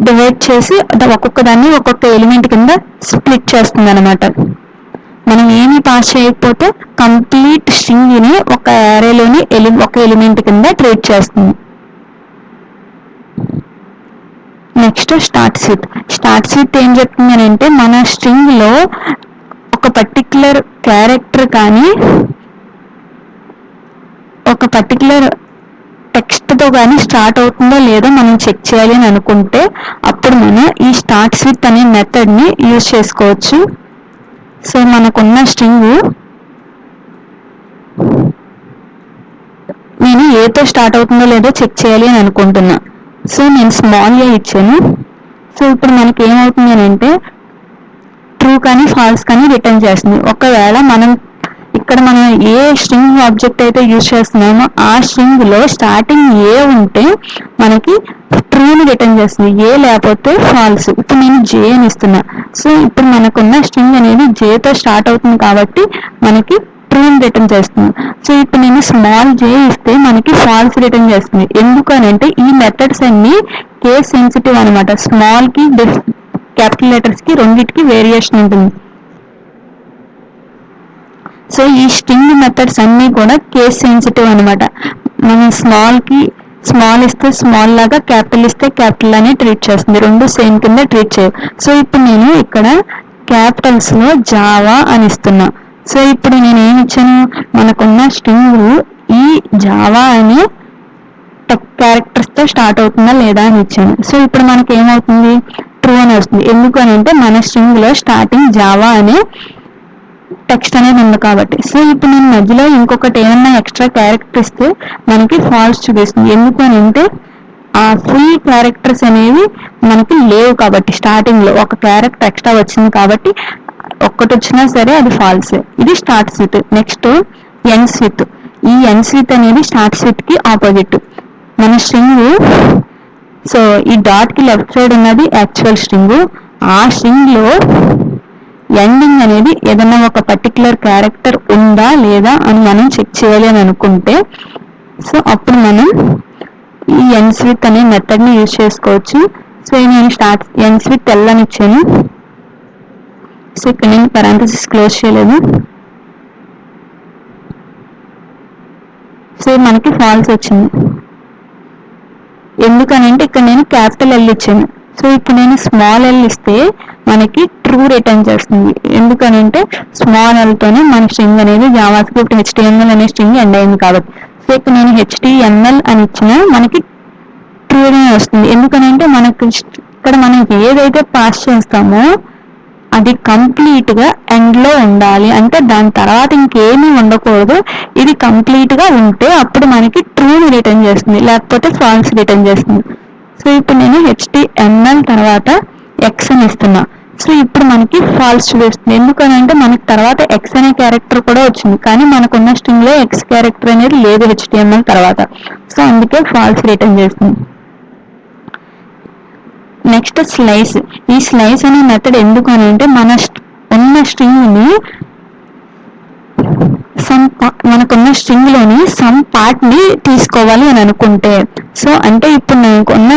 డివైడ్ చేసి ఒక్కొక్క దాన్ని ఒక్కొక్క ఎలిమెంట్ కింద స్ప్లిట్ చేస్తుంది అనమాట. మనం ఏమి పాస్ చేయకపోతే కంప్లీట్ స్ట్రింగ్ ని ఒక యారేలోని ఒక ఎలిమెంట్ కింద ట్రీట్ చేస్తుంది. నెక్స్ట్ స్టార్ట్ విత్ ఏం చెప్తుంది అంటే మన స్ట్రింగ్ లో ఒక పర్టికులర్ క్యారెక్టర్ కానీ ఒక పర్టికులర్ టెక్స్ట్ తో కానీ స్టార్ట్ అవుతుందో లేదో మనం చెక్ చేయాలి అని అనుకుంటే అప్పుడు మనం ఈ స్టార్ట్స్ విత్ అనే మెథడ్ ని యూజ్ చేసుకోవచ్చు. సో మనకున్న స్ట్రింగ్ నేను ఏతో స్టార్ట్ అవుతుందో లేదో చెక్ చేయాలి అని అనుకుంటున్నా. సో నేను స్మాల్ ఏ ఇచ్చాను. సో ఇప్పుడు మనకి ఏమవుతుంది అని అంటే ట్రూ కానీ ఫాల్స్ కానీ రిటర్న్ చేస్తుంది. ఒకవేళ ఇక్కడ మనం ఏ స్ట్రింగ్ ఆబ్జెక్ట్ అయితే యూజ్ చేస్తున్నామో ఆ స్ట్రింగ్ లో స్టార్టింగ్ ఏ ఉంటే మనకి ట్రూని రిటర్న్ చేస్తుంది, ఏ లేకపోతే ఫాల్స్. ఇప్పుడు నేను జే అని ఇస్తున్నా. సో ఇప్పుడు మనకున్న స్ట్రింగ్ అనేది జేతో స్టార్ట్ అవుతుంది కాబట్టి మనకి ట్రూని రిటర్న్ చేస్తుంది. సో ఇప్పుడు నేను స్మాల్ జే ఇస్తే మనకి ఫాల్స్ రిటర్న్ చేస్తుంది. ఎందుకనంటే ఈ మెథడ్స్ అన్ని కేస్ సెన్సిటివ్ అనమాట. స్మాల్ కి క్యాపిటల్ లెటర్స్ కి రెండింటికి వేరియేషన్ ఉంటుంది. సో ఈ స్ట్రింగ్ మెథడ్స్ అన్ని కూడా కేస్ సెన్సిటివ్ అనమాట. మనం స్మాల్ ఇస్తే స్మాల్ లాగా, క్యాపిటల్ ఇస్తే క్యాపిటల్ అని ట్రీట్ చేస్తుంది, రెండు సేమ్ కింద ట్రీట్ చేయవు. సో ఇప్పుడు నేను ఇక్కడ క్యాపిటల్స్ లో జావా అని ఇస్తున్నా. సో ఇప్పుడు నేను ఏమి ఇచ్చాను, మనకున్న స్ట్రింగ్ ఈ జావా అనే క్యారెక్టర్స్ తో స్టార్ట్ అవుతుందా లేదా అని ఇచ్చాను. సో ఇప్పుడు మనకి ఏమవుతుంది, ట్రూ అని వస్తుంది. ఎందుకు అని అంటే మన స్ట్రింగ్ లో స్టార్టింగ్ జావా అనే టెక్స్ట్ అనేది ఉంది కాబట్టి. సో ఇప్పుడు నేను మధ్యలో ఇంకొకటి ఏమన్నా ఎక్స్ట్రా క్యారెక్టర్ ఇస్తే మనకి ఫాల్స్ చూపిస్తుంది. ఎందుకు అని అంటే ఆ ఫుల్ క్యారెక్టర్స్ అనేవి మనకి లేవు కాబట్టి, స్టార్టింగ్ లో ఒక క్యారెక్టర్ ఎక్స్ట్రా వచ్చింది కాబట్టి ఒక్కటి వచ్చినా సరే అది ఫాల్స్. ఇది starts with. Next ends with. ఈ ఎండ్స్ విత్ అనేది స్టార్ట్స్ విత్ కి ఆపోజిట్. మన స్ట్రింగ్, సో ఈ డాట్ కి లెఫ్ట్ సైడ్ ఉన్నది యాక్చువల్ స్ట్రింగ్. ఆ స్ట్రింగ్ లో ఎండింగ్ అనేది ఏదైనా ఒక పర్టికులర్ క్యారెక్టర్ ఉందా లేదా అని మనం చెక్ చేయాలి అని అనుకుంటే, సో అప్పుడు మనం ఈ ends with అనే మెథడ్ ని యూజ్ చేసుకోవచ్చు. సో నేను ends with l అని ఇచ్చాను. సో ఇక్కడ నేను parenthesis క్లోజ్ చేయలేదు. సో మనకి ఫాల్స్ వచ్చింది. ఎందుకనంటే ఇక్కడ నేను క్యాపిటల్ ఎల్ ఇచ్చాను. సో ఇప్పుడు నేను స్మాల్ ఎల్ ఇస్తే మనకి ట్రూ రిటర్న్ చేస్తుంది. ఎందుకనంటే స్మాల్ ఎల్ తోనే మన స్ట్రింగ్ అనేది జావాస్క్రిప్ట్ HTML అనే స్ట్రింగ్ ఎండ్ అయింది కాబట్టి. సో ఇక్కడ నేను HTML అని ఇచ్చినా మనకి ట్రూ అనే వస్తుంది. ఎందుకనంటే మనకి ఇక్కడ మనం ఏదైతే పాస్ చేస్తామో అది కంప్లీట్ గా ఎండ్ లో ఉండాలి, అంటే దాని తర్వాత ఇంకేమీ ఉండకూడదు. ఇది కంప్లీట్ గా ఉంటే అప్పుడు మనకి ట్రూ రిటర్న్ చేస్తుంది, లేకపోతే ఫాల్స్ రిటర్న్ చేస్తుంది. సో ఇప్పుడు నేను HTML తర్వాత ఎక్స్ అని ఇస్తున్నా. సో ఇప్పుడు మనకి ఫాల్స్ చూపిస్తుంది. ఎందుకనంటే మనకి తర్వాత ఎక్స్ అనే క్యారెక్టర్ కూడా వచ్చింది, కానీ మనకున్న స్ట్రింగ్ లో ఎక్స్ క్యారెక్టర్ అనేది లేదు HTML తర్వాత. సో అందుకే ఫాల్స్ రిటర్న్ చేస్తుంది. Next slice. ఈ స్లైస్ అనే మెథడ్ ఎందుకు అని అంటే మన ఉన్న స్ట్రింగ్ ని మనకున్న స్ట్రింగ్ లోని సమ్ పార్ట్ ని తీసుకోవాలి అని అనుకుంటే, సో అంటే ఇప్పుడు మనకున్న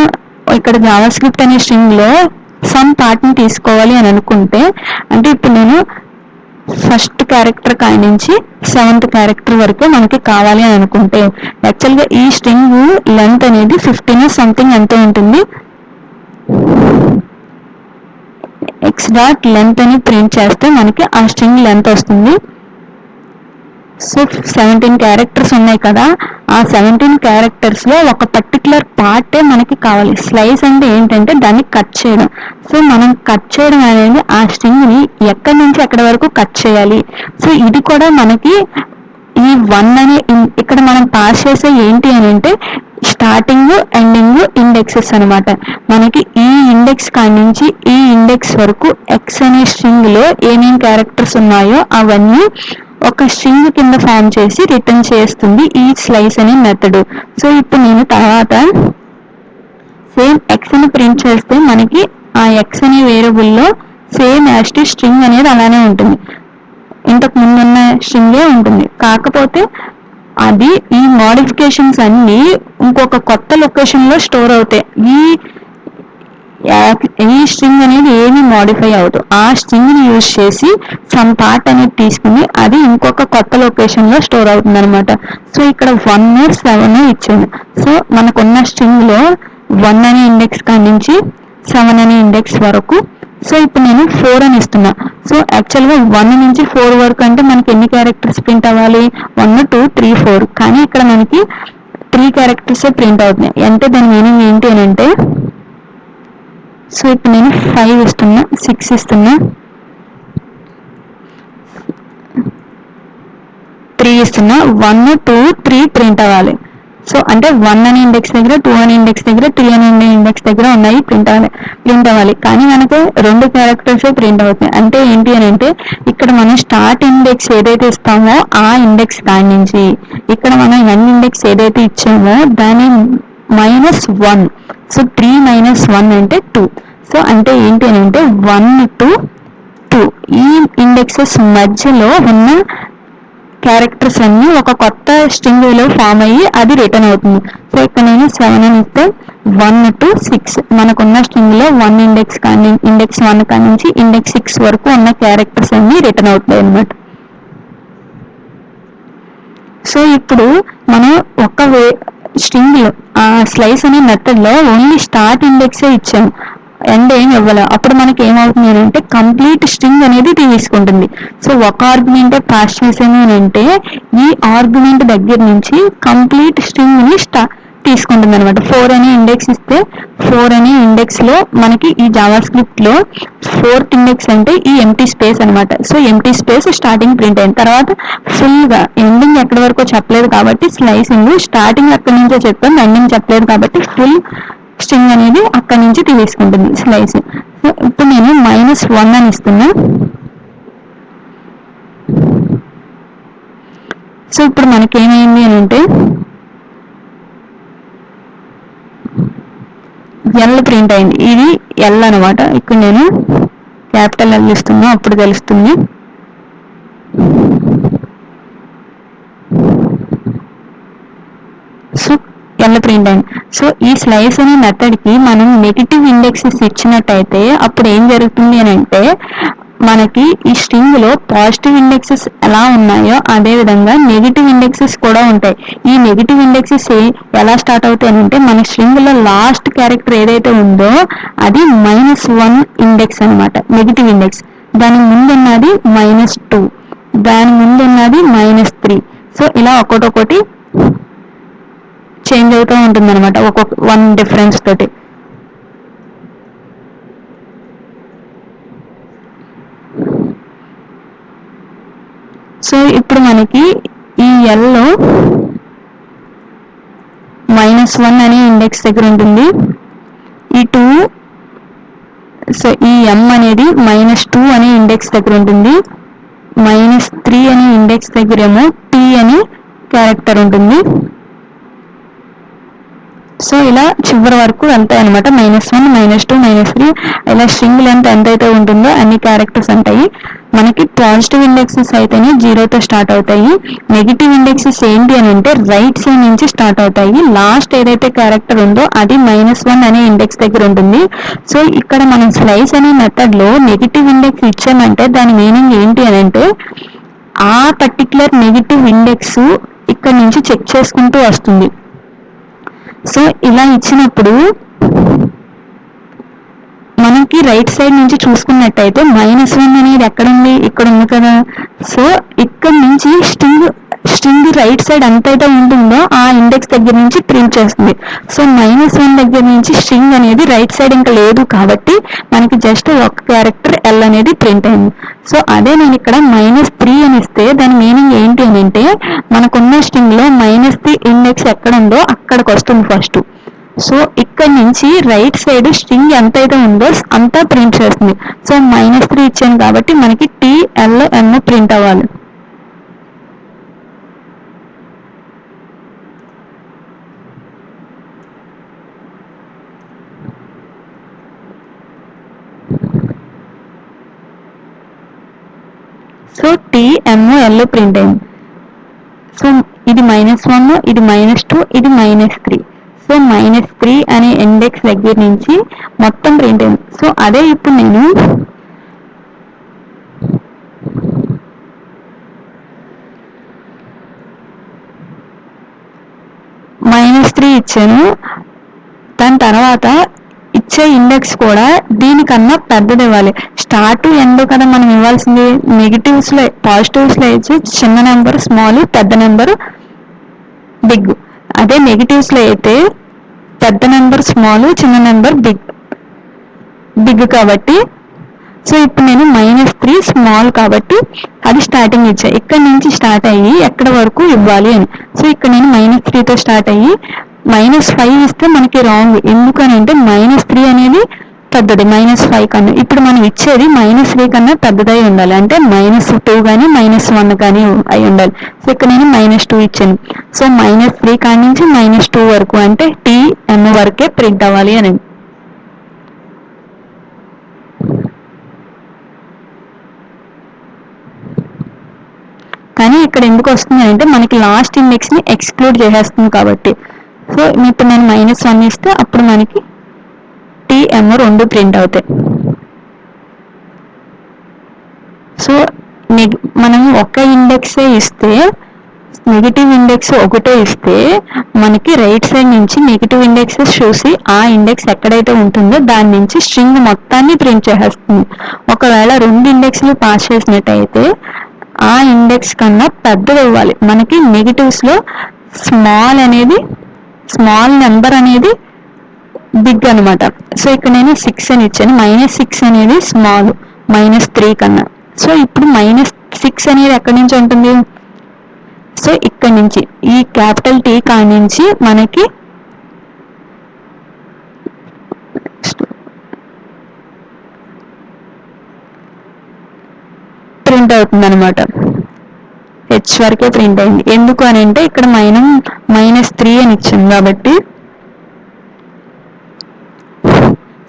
ఇక్కడ జావాస్క్రిప్ట్ అనే స్ట్రింగ్ లో సమ్ పార్ట్ ని తీసుకోవాలి అని అనుకుంటే, అంటే ఇప్పుడు నేను ఫస్ట్ క్యారెక్టర్ కాడి నుంచి 7th క్యారెక్టర్ వరకు మనకి కావాలి అని అనుకుంటే, యాక్చువల్గా ఈ స్ట్రింగ్ లెంత్ అనేది 15 సంథింగ్ ఎంతో ఉంటుంది. ఎక్స్ డాట్ లెంత్ అని ప్రింట్ చేస్తే మనకి ఆ స్ట్రింగ్ లెంత్ వస్తుంది. సో 17 క్యారెక్టర్స్ ఉన్నాయి కదా, ఆ 17 క్యారెక్టర్స్ లో ఒక పర్టికులర్ పార్టే మనకి కావాలి. స్లైస్ అంటే ఏంటంటే దాన్ని కట్ చేయడం. సో మనం కట్ చేయడం అనేది ఆ స్ట్రింగ్ ని ఎక్కడి నుంచి ఎక్కడి వరకు కట్ చేయాలి. సో ఇది కూడా మనకి ఈ 1 అనే ఇక్కడ మనం పాస్ చేసే ఏంటి అని అంటే స్టార్టింగ్ ఎండింగ్ ఇండెక్సెస్ అనమాట. మనకి ఈ ఇండెక్స్ కాడి నుంచి ఈ ఇండెక్స్ వరకు ఎక్స్ అనే స్ట్రింగ్ లో ఏమేమి క్యారెక్టర్స్ ఉన్నాయో అవన్నీ ఒక స్ట్రింగ్ కింద ఫామ్ చేసి రిటర్న్ చేస్తుంది ఈ స్లైస్ అనే మెథడ్. సో ఇప్పుడు నేను తర్వాత సేమ్ ఎక్స్ అని ప్రింట్ చేస్తే మనకి ఆ ఎక్స్ అనే వేరియబుల్లో సేమ్ యాస్టి స్ట్రింగ్ అనేది అలానే ఉంటుంది, ఇంతకు ముందున్న స్ట్రింగే ఉంటుంది. కాకపోతే అది ఈ మోడిఫికేషన్స్ అన్ని ఇంకొక కొత్త లొకేషన్ లో స్టోర్ అవుతాయి. ఈ స్ట్రింగ్ అనేది ఏమి మోడిఫై అవుతుంది, ఆ స్ట్రింగ్ ని యూజ్ చేసి సమ్ పార్ట్ అనేది తీసుకుని అది ఇంకొక కొత్త లొకేషన్ లో స్టోర్ అవుతుంది అనమాట. సో ఇక్కడ 1 7 ఇచ్చాను. సో మనకున్న స్ట్రింగ్ లో 1 అనే ఇండెక్స్ కాడి నుంచి 7 అనే ఇండెక్స్ వరకు. సో ఇప్పుడు నేను 4 అని ఇస్తున్నా. సో యాక్చువల్గా 1 నుంచి 4 వరకు అంటే మనకి ఎన్ని క్యారెక్టర్స్ ప్రింట్ అవ్వాలి, 1 2 3 4, కానీ ఇక్కడ మనకి 3 క్యారెక్టర్స్ ప్రింట్ అవుతున్నాయి. అంటే దాని మీనింగ్ ఏంటి అని అంటే, సో ఇప్పుడు నేను 5 ఇస్తున్నా, 6 ఇస్తున్నా, 3 ఇస్తున్నా, 1 2 3 ప్రింట్ అవ్వాలి. సో అంటే 1 అనే ఇండెక్స్ దగ్గర, 2 అనే ఇండెక్స్ దగ్గర, 3 అనే ఇండెక్స్ దగ్గర ఉన్నాయి ప్రింట్ అవ్వాలి. కానీ మనకు 2 క్యారెక్టర్స్ ప్రింట్ అవుతాయి. అంటే ఏంటి అని అంటే ఇక్కడ మనం స్టార్ట్ ఇండెక్స్ ఏదైతే ఇస్తామో ఆ ఇండెక్స్ దాని నుంచి ఇక్కడ మనం ఎన్ ఇండెక్స్ ఏదైతే ఇచ్చామో దాని -1. సో 3 - 1 అంటే 2. సో అంటే ఏంటి అని అంటే 1 to 2 ఈ ఇండెక్సెస్ మధ్యలో ఉన్న క్యారెక్టర్స్ అన్ని ఒక కొత్త స్ట్రింగ్ లో ఫామ్ అయ్యి అది రిటర్న్ అవుతుంది. సో ఇక్కడ నేను 7 అని ఇస్తే 1 to 6 మనకున్న స్ట్రింగ్ లో 1 ఇండెక్స్ 1 కాడి నుంచి ఇండెక్స్ 6 వరకు ఉన్న క్యారెక్టర్స్ అన్ని రిటర్న్ అవుతాయి అన్నమాట. సో ఇప్పుడు మనం ఒక స్ట్రింగ్ లో స్లైస్ అనే మెథడ్ లో ఓన్లీ స్టార్ట్ ఇండెక్సే ఇచ్చాము, ఎండ్ ఏం ఇవ్వాలి. అప్పుడు మనకి ఏమవుతుంది అని అంటే కంప్లీట్ స్ట్రింగ్ అనేది తీసుకుంటుంది. సో ఒక ఆర్గ్యుమెంటే పాస్ చేసాము అని అంటే ఈ ఆర్గ్యుమెంట్ దగ్గర నుంచి కంప్లీట్ స్ట్రింగ్ ని తీసుకుంటుంది అనమాట. 4 అనే ఇండెక్స్ ఇస్తే 4 అనే ఇండెక్స్ లో మనకి ఈ జావా స్క్రిప్ట్ లో 4th ఇండెక్స్ అంటే ఈ ఎంటీ స్పేస్ అనమాట. So empty space starting print అయిన తర్వాత ఫుల్ గా ఎండింగ్ ఎక్కడి వరకు చెప్పలేదు కాబట్టి స్లైసింగ్, స్టార్టింగ్ ఎక్కడి నుంచో చెప్పాము ఎండింగ్ చెప్పలేదు కాబట్టి ఫుల్ స్ట్రింగ్ అనేది అక్కడి నుంచి తీసుకుంటుంది స్లైస్. సో ఇప్పుడు నేను -1 అని ఇస్తున్నా. సో ఇప్పుడు మనకేమైంది అని అంటే ఎల్ ప్రింట్ అయింది. ఇది ఎల్ అనమాట. ఇక్కడ నేను క్యాపిటల్ ఎల్ ఇస్తున్నా, అప్పుడు తెలుస్తుంది. సో ఎల్ ప్రింట్ అయింది. సో ఈ స్లైస్ అనే మెథడ్కి మనం నెగిటివ్ ఇండెక్సెస్ ఇచ్చినట్టయితే అప్పుడు ఏం జరుగుతుంది అని అంటే మనకి ఈ స్ట్రింగ్ లో పాజిటివ్ ఇండెక్సెస్ ఎలా ఉన్నాయో అదే విధంగా నెగిటివ్ ఇండెక్సెస్ కూడా ఉంటాయి. ఈ నెగిటివ్ ఇండెక్సెస్ ఎలా స్టార్ట్ అవుతాయి అంటే మన స్ట్రింగ్ లో లాస్ట్ క్యారెక్టర్ ఏదైతే ఉందో అది -1 ఇండెక్స్ అనమాట, నెగిటివ్ ఇండెక్స్. దాని ముందు ఉన్నది -2, దాని ముందు ఉన్నది -3. సో ఇలా ఒక్కొక్కటి చేంజ్ అవుతూ ఉంటుంది అనమాట, ఒక్కొక్క 1 డిఫరెన్స్ తోటి. సో ఇప్పుడు మనకి ఈ ఎల్లో -1 అనే ఇండెక్స్ దగ్గర ఉంటుంది, ఈ 2 సో ఈ m అనేది -2 అనే ఇండెక్స్ దగ్గర ఉంటుంది, -3 అనే ఇండెక్స్ దగ్గర ఏమో t అని క్యారెక్టర్ ఉంటుంది. సో ఇలా చివరి వరకు వెళ్తాయి అనమాట. -1, -2, -3 ఇలా స్ట్రింగ్ లెంత్ ఎంతైతే ఉంటుందో అన్ని క్యారెక్టర్స్ ఉంటాయి. మనకి పాజిటివ్ ఇండెక్సెస్ అయితేనే 0తో స్టార్ట్ అవుతాయి. నెగిటివ్ ఇండెక్సెస్ ఏంటి అని అంటే రైట్ సైడ్ నుంచి స్టార్ట్ అవుతాయి. లాస్ట్ ఏదైతే క్యారెక్టర్ ఉందో అది -1 అనే ఇండెక్స్ దగ్గర ఉంటుంది. సో ఇక్కడ మనం స్లైస్ అనే మెథడ్ లో నెగిటివ్ ఇండెక్స్ ఇచ్చామంటే దాని మీనింగ్ ఏంటి అని అంటే ఆ పర్టికులర్ నెగిటివ్ ఇండెక్స్ ఇక్కడ నుంచి చెక్ చేసుకుంటూ వస్తుంది. సో ఇలా ఇచ్చినప్పుడు మనకి రైట్ సైడ్ నుంచి చూసుకున్నట్టయితే -1 అనేది ఎక్కడుంది, ఇక్కడ ఉంది కదా. సో ఇక్కడ నుంచి స్ట్రింగ్ రైట్ సైడ్ ఎంతైతే ఉంటుందో ఆ ఇండెక్స్ దగ్గర నుంచి ప్రింట్ చేస్తుంది. సో -1 దగ్గర నుంచి స్ట్రింగ్ అనేది రైట్ సైడ్ ఇంకా లేదు కాబట్టి మనకి జస్ట్ ఒక క్యారెక్టర్ ఎల్ అనేది ప్రింట్ అయింది. సో అదే నేను ఇక్కడ -3 అని ఇస్తే దాని మీనింగ్ ఏంటి అని అంటే మనకున్న స్ట్రింగ్ లో -3 ఇండెక్స్ ఎక్కడ ఉందో అక్కడికి వస్తుంది ఫస్ట్. సో ఇక్కడ నుంచి రైట్ సైడ్ స్ట్రింగ్ ఎంతైతే ఉందో అంతా ప్రింట్ చేస్తుంది. సో -3 ఇచ్చాను కాబట్టి మనకి TLN ప్రింట్ అవ్వాలి. సో TML ప్రింట్ అయింది. సో ఇది -1, ఇది -2, ఇది -3. సో -3 అనే ఇండెక్స్ దగ్గర నుంచి మొత్తం ప్రింట్ అయింది. సో అదే ఇప్పుడు నేను -3 ఇచ్చాను, దాని తర్వాత ఇచ్చే ఇండెక్స్ కూడా దీనికన్నా పెద్దది ఇవ్వాలి. స్టార్ట్ ఎండ్ కదా మనం ఇవ్వాల్సింది. నెగిటివ్స్ లో పాజిటివ్స్ లో అయితే చిన్న నెంబర్ స్మాల్, పెద్ద నెంబర్ బిగ్. అదే నెగిటివ్స్ లో అయితే పెద్ద నెంబర్ స్మాల్, చిన్న నెంబర్ బిగ్ కాబట్టి సో ఇప్పుడు నేను -3 స్మాల్ కాబట్టి అది స్టార్టింగ్ ఇచ్చా. ఇక్కడ నుంచి స్టార్ట్ అయ్యి ఎక్కడ వరకు ఇవ్వాలి అని. సో ఇక్కడ నేను -3తో స్టార్ట్ అయ్యి -5 ఇస్తే మనకి రాంగ్. ఎందుకని అంటే -3 అనేది పెద్దది -5 కన్నా. ఇప్పుడు మనం ఇచ్చేది -3 కన్నా పెద్దదై ఉండాలి, అంటే -2 కానీ -1 కానీ అయి ఉండాలి. సో ఇక్కడ నేను -2 ఇచ్చాను. సో -3 కాడి నుంచి -2 వరకు అంటే TM వరకే ప్రింట్ అవ్వాలి అని. కానీ ఇక్కడ ఎందుకు వస్తుంది అంటే మనకి లాస్ట్ ఇండెక్స్ ని ఎక్స్క్లూడ్ చేసేస్తుంది కాబట్టి. సో ఇప్పుడు నేను -1 ఇస్తే అప్పుడు మనకి TM 2 ప్రింట్ అవుతాయి. సో మనం ఒక ఇండెక్సే ఇస్తే నెగిటివ్ ఇండెక్స్ ఒకటే ఇస్తే మనకి రైట్ సైడ్ నుంచి నెగిటివ్ ఇండెక్సెస్ చూసి ఆ ఇండెక్స్ ఎక్కడైతే ఉంటుందో దాని నుంచి స్ట్రింగ్ మొత్తాన్ని ప్రింట్ చేసేస్తుంది. ఒకవేళ 2 ఇండెక్స్లు పాస్ చేసినట్టయితే ఆ ఇండెక్స్ కన్నా పెద్దది ఇవ్వాలి. మనకి నెగిటివ్స్ లో స్మాల్ నెంబర్ అనేది బిగ్ అనమాట. సో ఇక్కడ నేను 6 అని ఇచ్చాను. -6 అనేది స్మాల్ -3 కన్నా. సో ఇప్పుడు -6 అనేది ఎక్కడి నుంచి ఉంటుంది, సో ఇక్కడ నుంచి ఈ క్యాపిటల్ T కాడి నుంచి మనకి ప్రింట్ అవుతుంది అనమాట. H వరకే ప్రింట్ అయింది. ఎందుకు అని అంటే ఇక్కడ -3 అని ఇచ్చింది కాబట్టి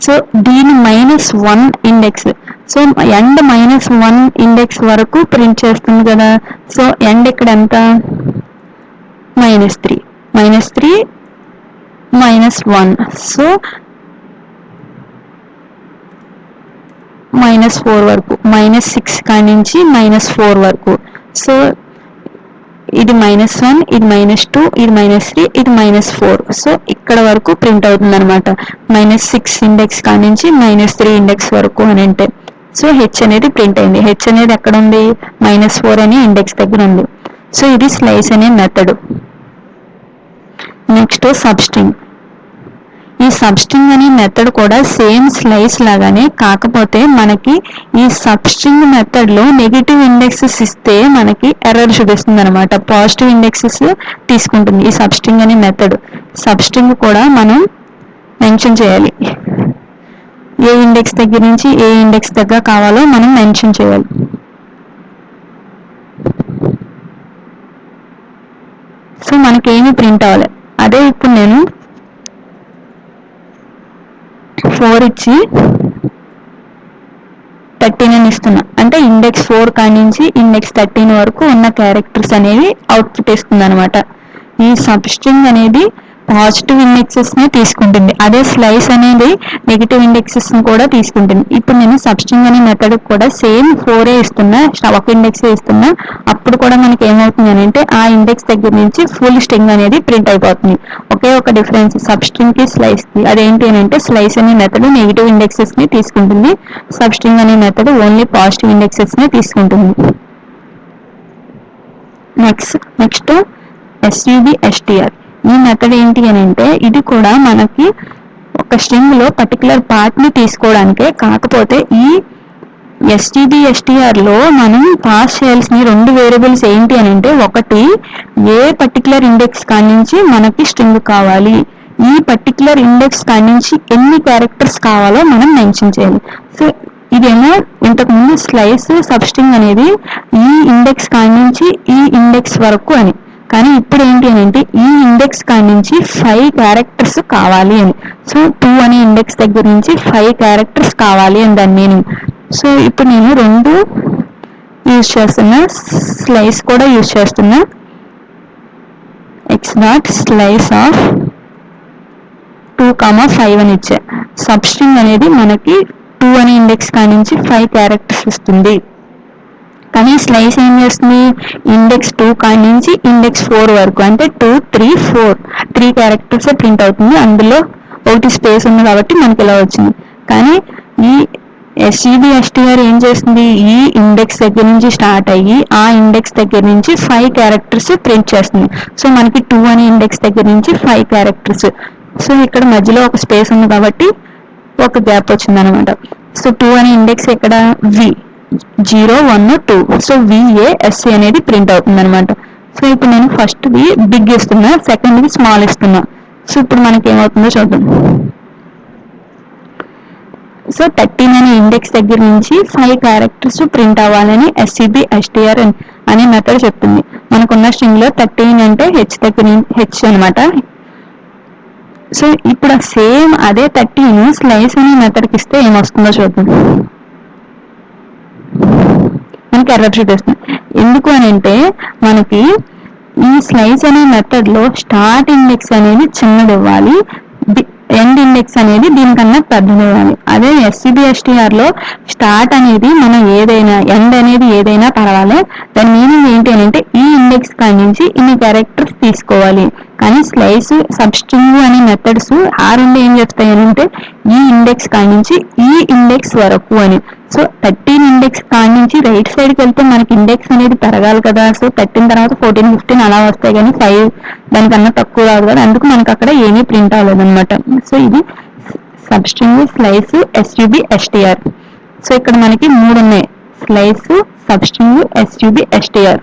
సో దీని -1 ఇండెక్స్, సో ఎండ్ -1 ఇండెక్స్ వరకు ప్రింట్ చేస్తుంది కదా. సో ఎండ్ ఇక్కడ ఎంత, -3 -1, సో -4 వరకు, -6 కాడి నుంచి -4 వరకు. సో ఇది -1, ఇది -2, ఇది -3, ఇది -4. సో ఇక్కడ వరకు ప్రింట్ అవుతుంది అనమాట. -6 ఇండెక్స్ కాడి నుంచి -3 ఇండెక్స్ వరకు అని అంటే. సో హెచ్ అనేది ప్రింట్ అయింది. హెచ్ అనేది ఎక్కడ ఉంది, -4 అనే ఇండెక్స్ దగ్గర ఉంది. సో ఇది స్లైస్ అనే మెథడ్. Next substring. ఈ సబ్స్ట్రింగ్ అనే మెథడ్ కూడా సేమ్ స్లైస్ లాగానే, కాకపోతే మనకి ఈ సబ్స్ట్రింగ్ మెథడ్ లో నెగిటివ్ ఇండెక్సెస్ ఇస్తే మనకి ఎర్రర్ చూపిస్తుంది అనమాట. పాజిటివ్ ఇండెక్సెస్ తీసుకుంటుంది ఈ సబ్స్ట్రింగ్ అనే మెథడ్. సబ్స్ట్రింగ్ కూడా మనం మెన్షన్ చేయాలి. ఏ ఇండెక్స్ దగ్గర నుంచి ఏ ఇండెక్స్ దగ్గర కావాలో మనం మెన్షన్ చేయాలి. సో మనకేమి ప్రింట్ అవ్వాలి. అదే ఇప్పుడు నేను 4 ఇచ్చి 13 అని ఇస్తున్నా అంటే ఇండెక్స్ 4 కాడి నుంచి ఇండెక్స్ 13 వరకు ఉన్న క్యారెక్టర్స్ అనేవి అవుట్పుట్ ఇస్తుంది అనమాట. ఈ సబ్స్ట్రింగ్ అనేది పాజిటివ్ ఇండెక్సెస్ ని తీసుకుంటుంది, అదే స్లైస్ అనేది నెగిటివ్ ఇండెక్సెస్ ని కూడా తీసుకుంటుంది. ఇప్పుడు నేను సబ్స్ట్రింగ్ అనే మెథడ్ కూడా సేమ్ 4 ఇస్తున్నా, ఒక ఇండెక్స్ ఇస్తున్నా. అప్పుడు కూడా మనకి ఏమవుతుంది అని అంటే ఆ ఇండెక్స్ దగ్గర నుంచి ఫుల్ స్ట్రింగ్ అనేది ప్రింట్ అయిపోతుంది. ఒకే ఒక డిఫరెన్స్ సబ్స్ట్రింగ్ కి స్లైస్ కి. అదేంటి అని అంటే స్లైస్ అనే మెథడ్ నెగిటివ్ ఇండెక్సెస్ ని తీసుకుంటుంది, సబ్స్ట్రింగ్ అనే మెథడ్ ఓన్లీ పాజిటివ్ ఇండెక్సెస్ ని తీసుకుంటుంది. Next SUBSTR. ఈ మెథడ్ ఏంటి అని అంటే ఇది కూడా మనకి ఒక స్ట్రింగ్ లో పర్టికులర్ పార్ట్ ని తీసుకోవడానికే, కాకపోతే ఈ SUBSTR లో మనం పాస్ చేయాల్సిన 2 వేరియబుల్స్ ఏంటి అని అంటే, ఒకటి ఏ పర్టికులర్ ఇండెక్స్ కాడి నుంచి మనకి స్ట్రింగ్ కావాలి, ఈ పర్టికులర్ ఇండెక్స్ కాడి నుంచి ఎన్ని క్యారెక్టర్స్ కావాలో మనం మెన్షన్ చేయాలి. సో ఇదేమో ఇంతకుముందు స్లైస్ సబ్స్ట్రింగ్ అనేది ఈ ఇండెక్స్ కాడి నుంచి ఈ ఇండెక్స్ వరకు అని, కానీ ఇప్పుడు ఏంటి అని అంటే ఈ ఇండెక్స్ కాడి నుంచి 5 క్యారెక్టర్స్ కావాలి అని. సో 2 అనే ఇండెక్స్ దగ్గర నుంచి 5 క్యారెక్టర్స్ కావాలి అని దాని మీనింగ్. సో ఇప్పుడు నేను 2 యూజ్ చేస్తున్నా, స్లైస్ కూడా యూజ్ చేస్తున్నా. x.slice of 2,5 అని ఇచ్చా. సబ్స్ట్రింగ్ అనేది మనకి 2 అనే ఇండెక్స్ కాడి నుంచి 5 క్యారెక్టర్స్ ఇస్తుంది, కానీ స్లైస్ ఏం చేస్తుంది, ఇండెక్స్ 2 కాడి నుంచి ఇండెక్స్ 4 వరకు అంటే 2, 3, 4 3 క్యారెక్టర్స్ ప్రింట్ అవుతుంది. అందులో ఒకటి స్పేస్ ఉంది కాబట్టి మనకి ఇలా వచ్చింది. కానీ ఈ SUBSTR ఏం చేస్తుంది, ఈ ఇండెక్స్ దగ్గర నుంచి స్టార్ట్ అయ్యి ఆ ఇండెక్స్ దగ్గర నుంచి 5 క్యారెక్టర్స్ ప్రింట్ చేస్తుంది. సో మనకి 2 అనే ఇండెక్స్ దగ్గర నుంచి 5 క్యారెక్టర్స్. సో ఇక్కడ మధ్యలో ఒక స్పేస్ ఉంది కాబట్టి ఒక గ్యాప్ వచ్చింది అనమాట. సో 2 అనే ఇండెక్స్ ఇక్కడ V 0, 1, 2. సో VASC అనేది ప్రింట్ అవుతుంది అనమాట. సో ఇప్పుడు నేను ఫస్ట్ ది బిగ్ ఇస్తున్నా, సెకండ్ ది స్మాల్ ఇస్తున్నా. సో ఇప్పుడు మనకి ఏమవుతుందో చూద్దాం. సో 13 అనే ఇండెక్స్ దగ్గర నుంచి 5 క్యారెక్టర్స్ ప్రింట్ అవ్వాలని SUBSTR అనే మెథడ్ చెప్తుంది. మనకున్న స్ట్రింగ్ లో 13 అంటే హెచ్ అనమాట. సో ఇప్పుడు సేమ్ అదే 13 స్లైస్ అనే మెథడ్కి ఇస్తే ఏమొస్తుందో చూద్దాం. మనకి ఎర్రర్ చూపిస్తుంది. ఎందుకు అని అంటే మనకి ఈ స్లైస్ అనే మెథడ్ లో స్టార్ట్ ఇండెక్స్ అనేది చిన్నది ఇవ్వాలి, ఎండ్ ఇండెక్స్ అనేది దీనికన్నా పెద్దది ఇవ్వాలి. అదే SUBSTR లో స్టార్ట్ అనేది మనం ఏదైనా, ఎండ్ అనేది ఏదైనా పర్వాలేదు, దాని మీనింగ్ ఏంటి అని అంటే ఈ ఇండెక్స్ కాడి నుంచి ఇన్ని క్యారెక్టర్స్ తీసుకోవాలి. కానీ స్లైస్ సబ్స్ట్రింగ్ అనే మెథడ్స్ ఆ రెండు ఏం చెప్తాయి అని అంటే ఈ ఇండెక్స్ కాడి నుంచి ఈ ఇండెక్స్ వరకు అని. సో 13 ఇండెక్స్ కాడి నుంచి రైట్ సైడ్కి వెళ్తే మనకి ఇండెక్స్ అనేది పెరగాలి కదా. సో 13 తర్వాత 14, 15 అలా వస్తాయి, కానీ 5 దానికన్నా తక్కువ రాదు కదా, అందుకు మనకు అక్కడ ఏమీ ప్రింట్ అవ్వలేదు అనమాట. సో ఇది సబ్స్ట్రింగ్, స్లైస్, SUBSTR. సో ఇక్కడ మనకి 3 ఉన్నాయి, slice, substring, SUBSTR.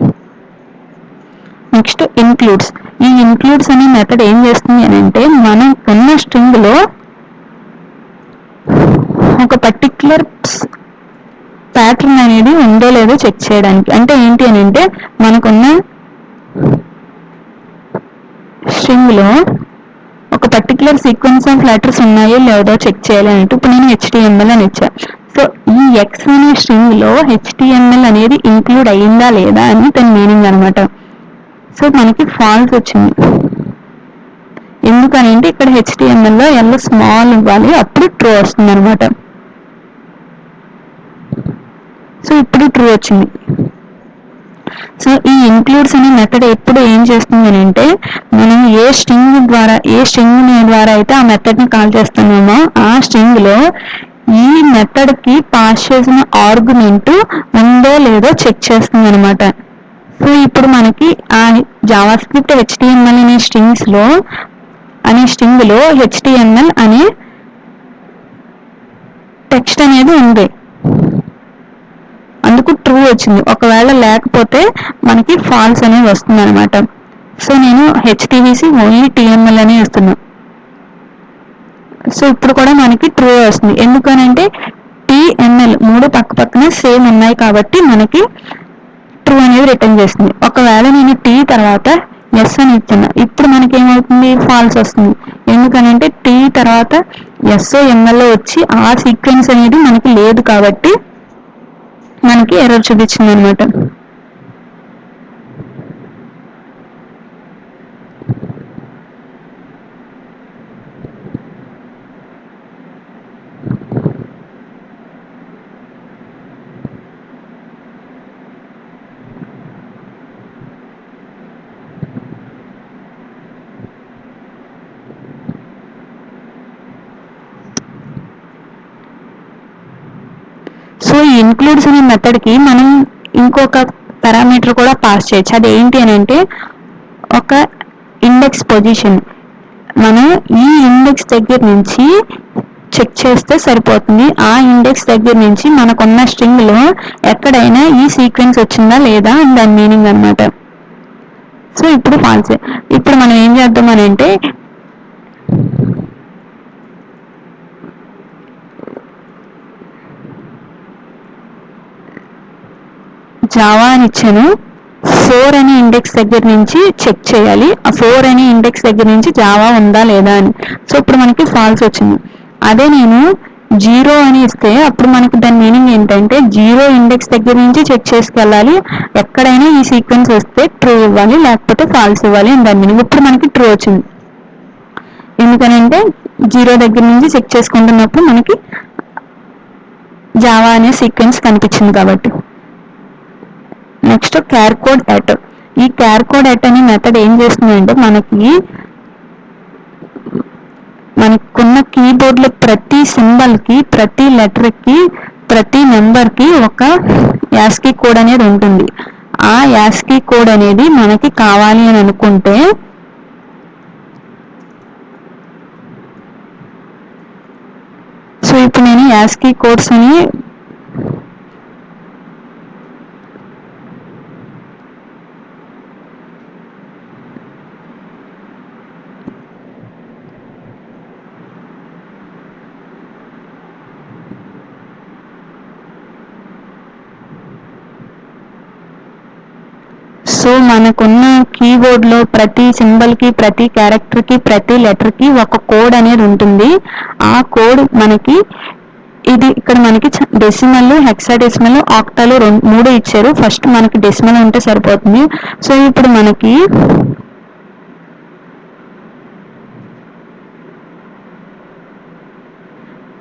Next includes. ఈ ఇన్క్లూడ్స్ అనే మెథడ్ ఏం చేస్తుంది అని అంటే మనం ఉన్న స్ట్రింగ్ లో ఒక పర్టిక్యులర్ ప్యాటర్న్ అనేది ఉందో లేదో చెక్ చేయడానికి. అంటే ఏంటి అని అంటే మనకున్న స్ట్రింగ్ లో ఒక పర్టికులర్ సీక్వెన్స్ ఆఫ్ లెటర్స్ ఉన్నాయో లేదో చెక్ చేయాలి అంటే ఇప్పుడు నేను హెచ్టిఎంఎల్ అని ఇచ్చా. సో ఈ ఎక్స్ అనే స్ట్రింగ్ లో హెచ్టిఎంఎల్ అనేది ఇంక్లూడ్ అయ్యిందా లేదా అని దాని మీనింగ్ అనమాట. సో మనకి ఫాల్స్ వచ్చింది. ఎందుకనంటే ఇక్కడ హెచ్టిఎంఎల్ లో ఎల్ స్మాల్ ఇవ్వాలి, అప్పుడు ట్రూ వస్తుంది అనమాట. సో ఇప్పుడు ట్రూ వచ్చింది. సో ఈ ఇంక్లూడ్స్ అనే మెథడ్ ఎప్పుడు ఏం చేస్తుంది అని అంటే మనం ఏ స్ట్రింగ్ ద్వారా అయితే ఆ మెథడ్ ని కాల్ చేస్తున్నామో ఆ స్ట్రింగ్ లో ఈ మెథడ్ కి పాస్ చేసిన ఆర్గ్యుమెంట్ ఉందో లేదో చెక్ చేస్తుంది అనమాట. సో ఇప్పుడు మనకి ఆ జావా స్క్రిప్ట్ హెచ్టిఎంఎల్ అనే స్ట్రింగ్ లో హెచ్టిఎంఎల్ అనే టెక్స్ట్ అనేది ఉంది, అందుకు ట్రూ వచ్చింది. ఒకవేళ లేకపోతే మనకి ఫాల్స్ అనేది వస్తుంది అనమాట. సో నేను హెచ్టివిసి ఓన్లీ టిఎంఎల్ అనే ఇస్తున్నా. సో ఇప్పుడు కూడా మనకి ట్రూ వస్తుంది. ఎందుకనంటే టిఎంఎల్ మూడు పక్క పక్కన సేమ్ ఉన్నాయి కాబట్టి మనకి ట్రూ అనేది రిటర్న్ చేస్తుంది. ఒకవేళ నేను టీ తర్వాత ఎస్ అని ఇచ్చాను, ఇప్పుడు మనకి ఏమవుతుంది, ఫాల్స్ వస్తుంది. ఎందుకనంటే టీ తర్వాత ఎస్ఓ ఎంఎల్ఓ వచ్చి ఆ సీక్వెన్స్ అనేది మనకి లేదు కాబట్టి మనకి ఎర్రర్ చూపించింది అనమాట. సో ఈ ఇన్క్లూడ్స్ అనే మెథడ్ కి మనం ఇంకొక పారామీటర్ కూడా పాస్ చేయొచ్చు. అది ఏంటి అని అంటే ఒక ఇండెక్స్ పొజిషన్. మనం ఈ ఇండెక్స్ దగ్గర నుంచి చెక్ చేస్తే సరిపోతుంది. ఆ ఇండెక్స్ దగ్గర నుంచి మనకున్న స్ట్రింగ్ లో ఎక్కడైనా ఈ సీక్వెన్స్ వచ్చిందా లేదా అని దాని మీనింగ్ అనమాట. సో ఇప్పుడు ఫాల్స్. ఇప్పుడు మనం ఏం చేద్దాం అని అంటే జావా అని ఇచ్చాను, 4 అనే ఇండెక్స్ దగ్గర నుంచి చెక్ చేయాలి, ఆ 4 అనే ఇండెక్స్ దగ్గర నుంచి జావా ఉందా లేదా అని. సో ఇప్పుడు మనకి ఫాల్స్ వచ్చింది. అదే నేను 0 అని ఇస్తే అప్పుడు మనకి దాని మీనింగ్ ఏంటంటే 0 ఇండెక్స్ దగ్గర నుంచి చెక్ చేసుకెళ్ళాలి, ఎక్కడైనా ఈ సీక్వెన్స్ వస్తే ట్రూ ఇవ్వాలి లేకపోతే ఫాల్స్ ఇవ్వాలి అని దాని మీనింగ్. ఇప్పుడు మనకి ట్రూ వచ్చింది. ఎందుకనంటే 0 దగ్గర నుంచి చెక్ చేసుకుంటున్నప్పుడు మనకి జావా అనే సీక్వెన్స్ కనిపించింది కాబట్టి. Next char code at. ఈ క్యార్ కోడ్ ఎట్ అనే మెథడ్ ఏం చేస్తుందంటే మనకున్న కీబోర్డ్ లో ప్రతి సింబల్ కి, ప్రతి లెటర్ కి, ప్రతి నెంబర్ కి ఒక యాస్కీ కోడ్ అనేది ఉంటుంది. ఆ యాస్కీ కోడ్ అనేది మనకి కావాలి అని అనుకుంటే సో ఇప్పుడు నేను యాస్కీ కోడ్స్ అని సో మనకున్న కీబోర్డ్ లో ప్రతి సింబల్ కి, ప్రతి క్యారెక్టర్ కి, ప్రతి లెటర్ కి ఒక కోడ్ అనేది ఉంటుంది. ఆ కోడ్ మనకి ఇది ఇక్కడ మనకి డెసిమల్, హెక్సాడెసిమల్, ఆక్టాలు మూడు ఇచ్చారు. ఫస్ట్ మనకి డెసిమల్ ఉంటే సరిపోతుంది. సో ఇప్పుడు మనకి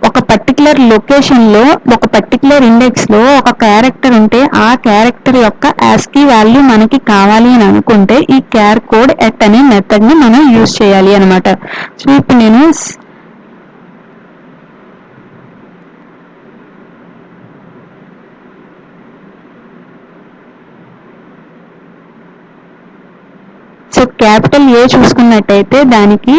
ఒక పర్టికులర్ లొకేషన్ లో, ఒక పర్టికులర్ ఇండెక్స్ లో ఒక క్యారెక్టర్ ఉంటే ఆ క్యారెక్టర్ యొక్క ఆస్కీ వాల్యూ మనకి కావాలి అని అనుకుంటే ఈ క్యార్ కోడ్ ఎట్ అనే మెథడ్ ని మనం యూజ్ చేయాలి అనమాట. సో ఇప్పుడు నేను సో క్యాపిటల్ ఏ చూసుకున్నట్టయితే దానికి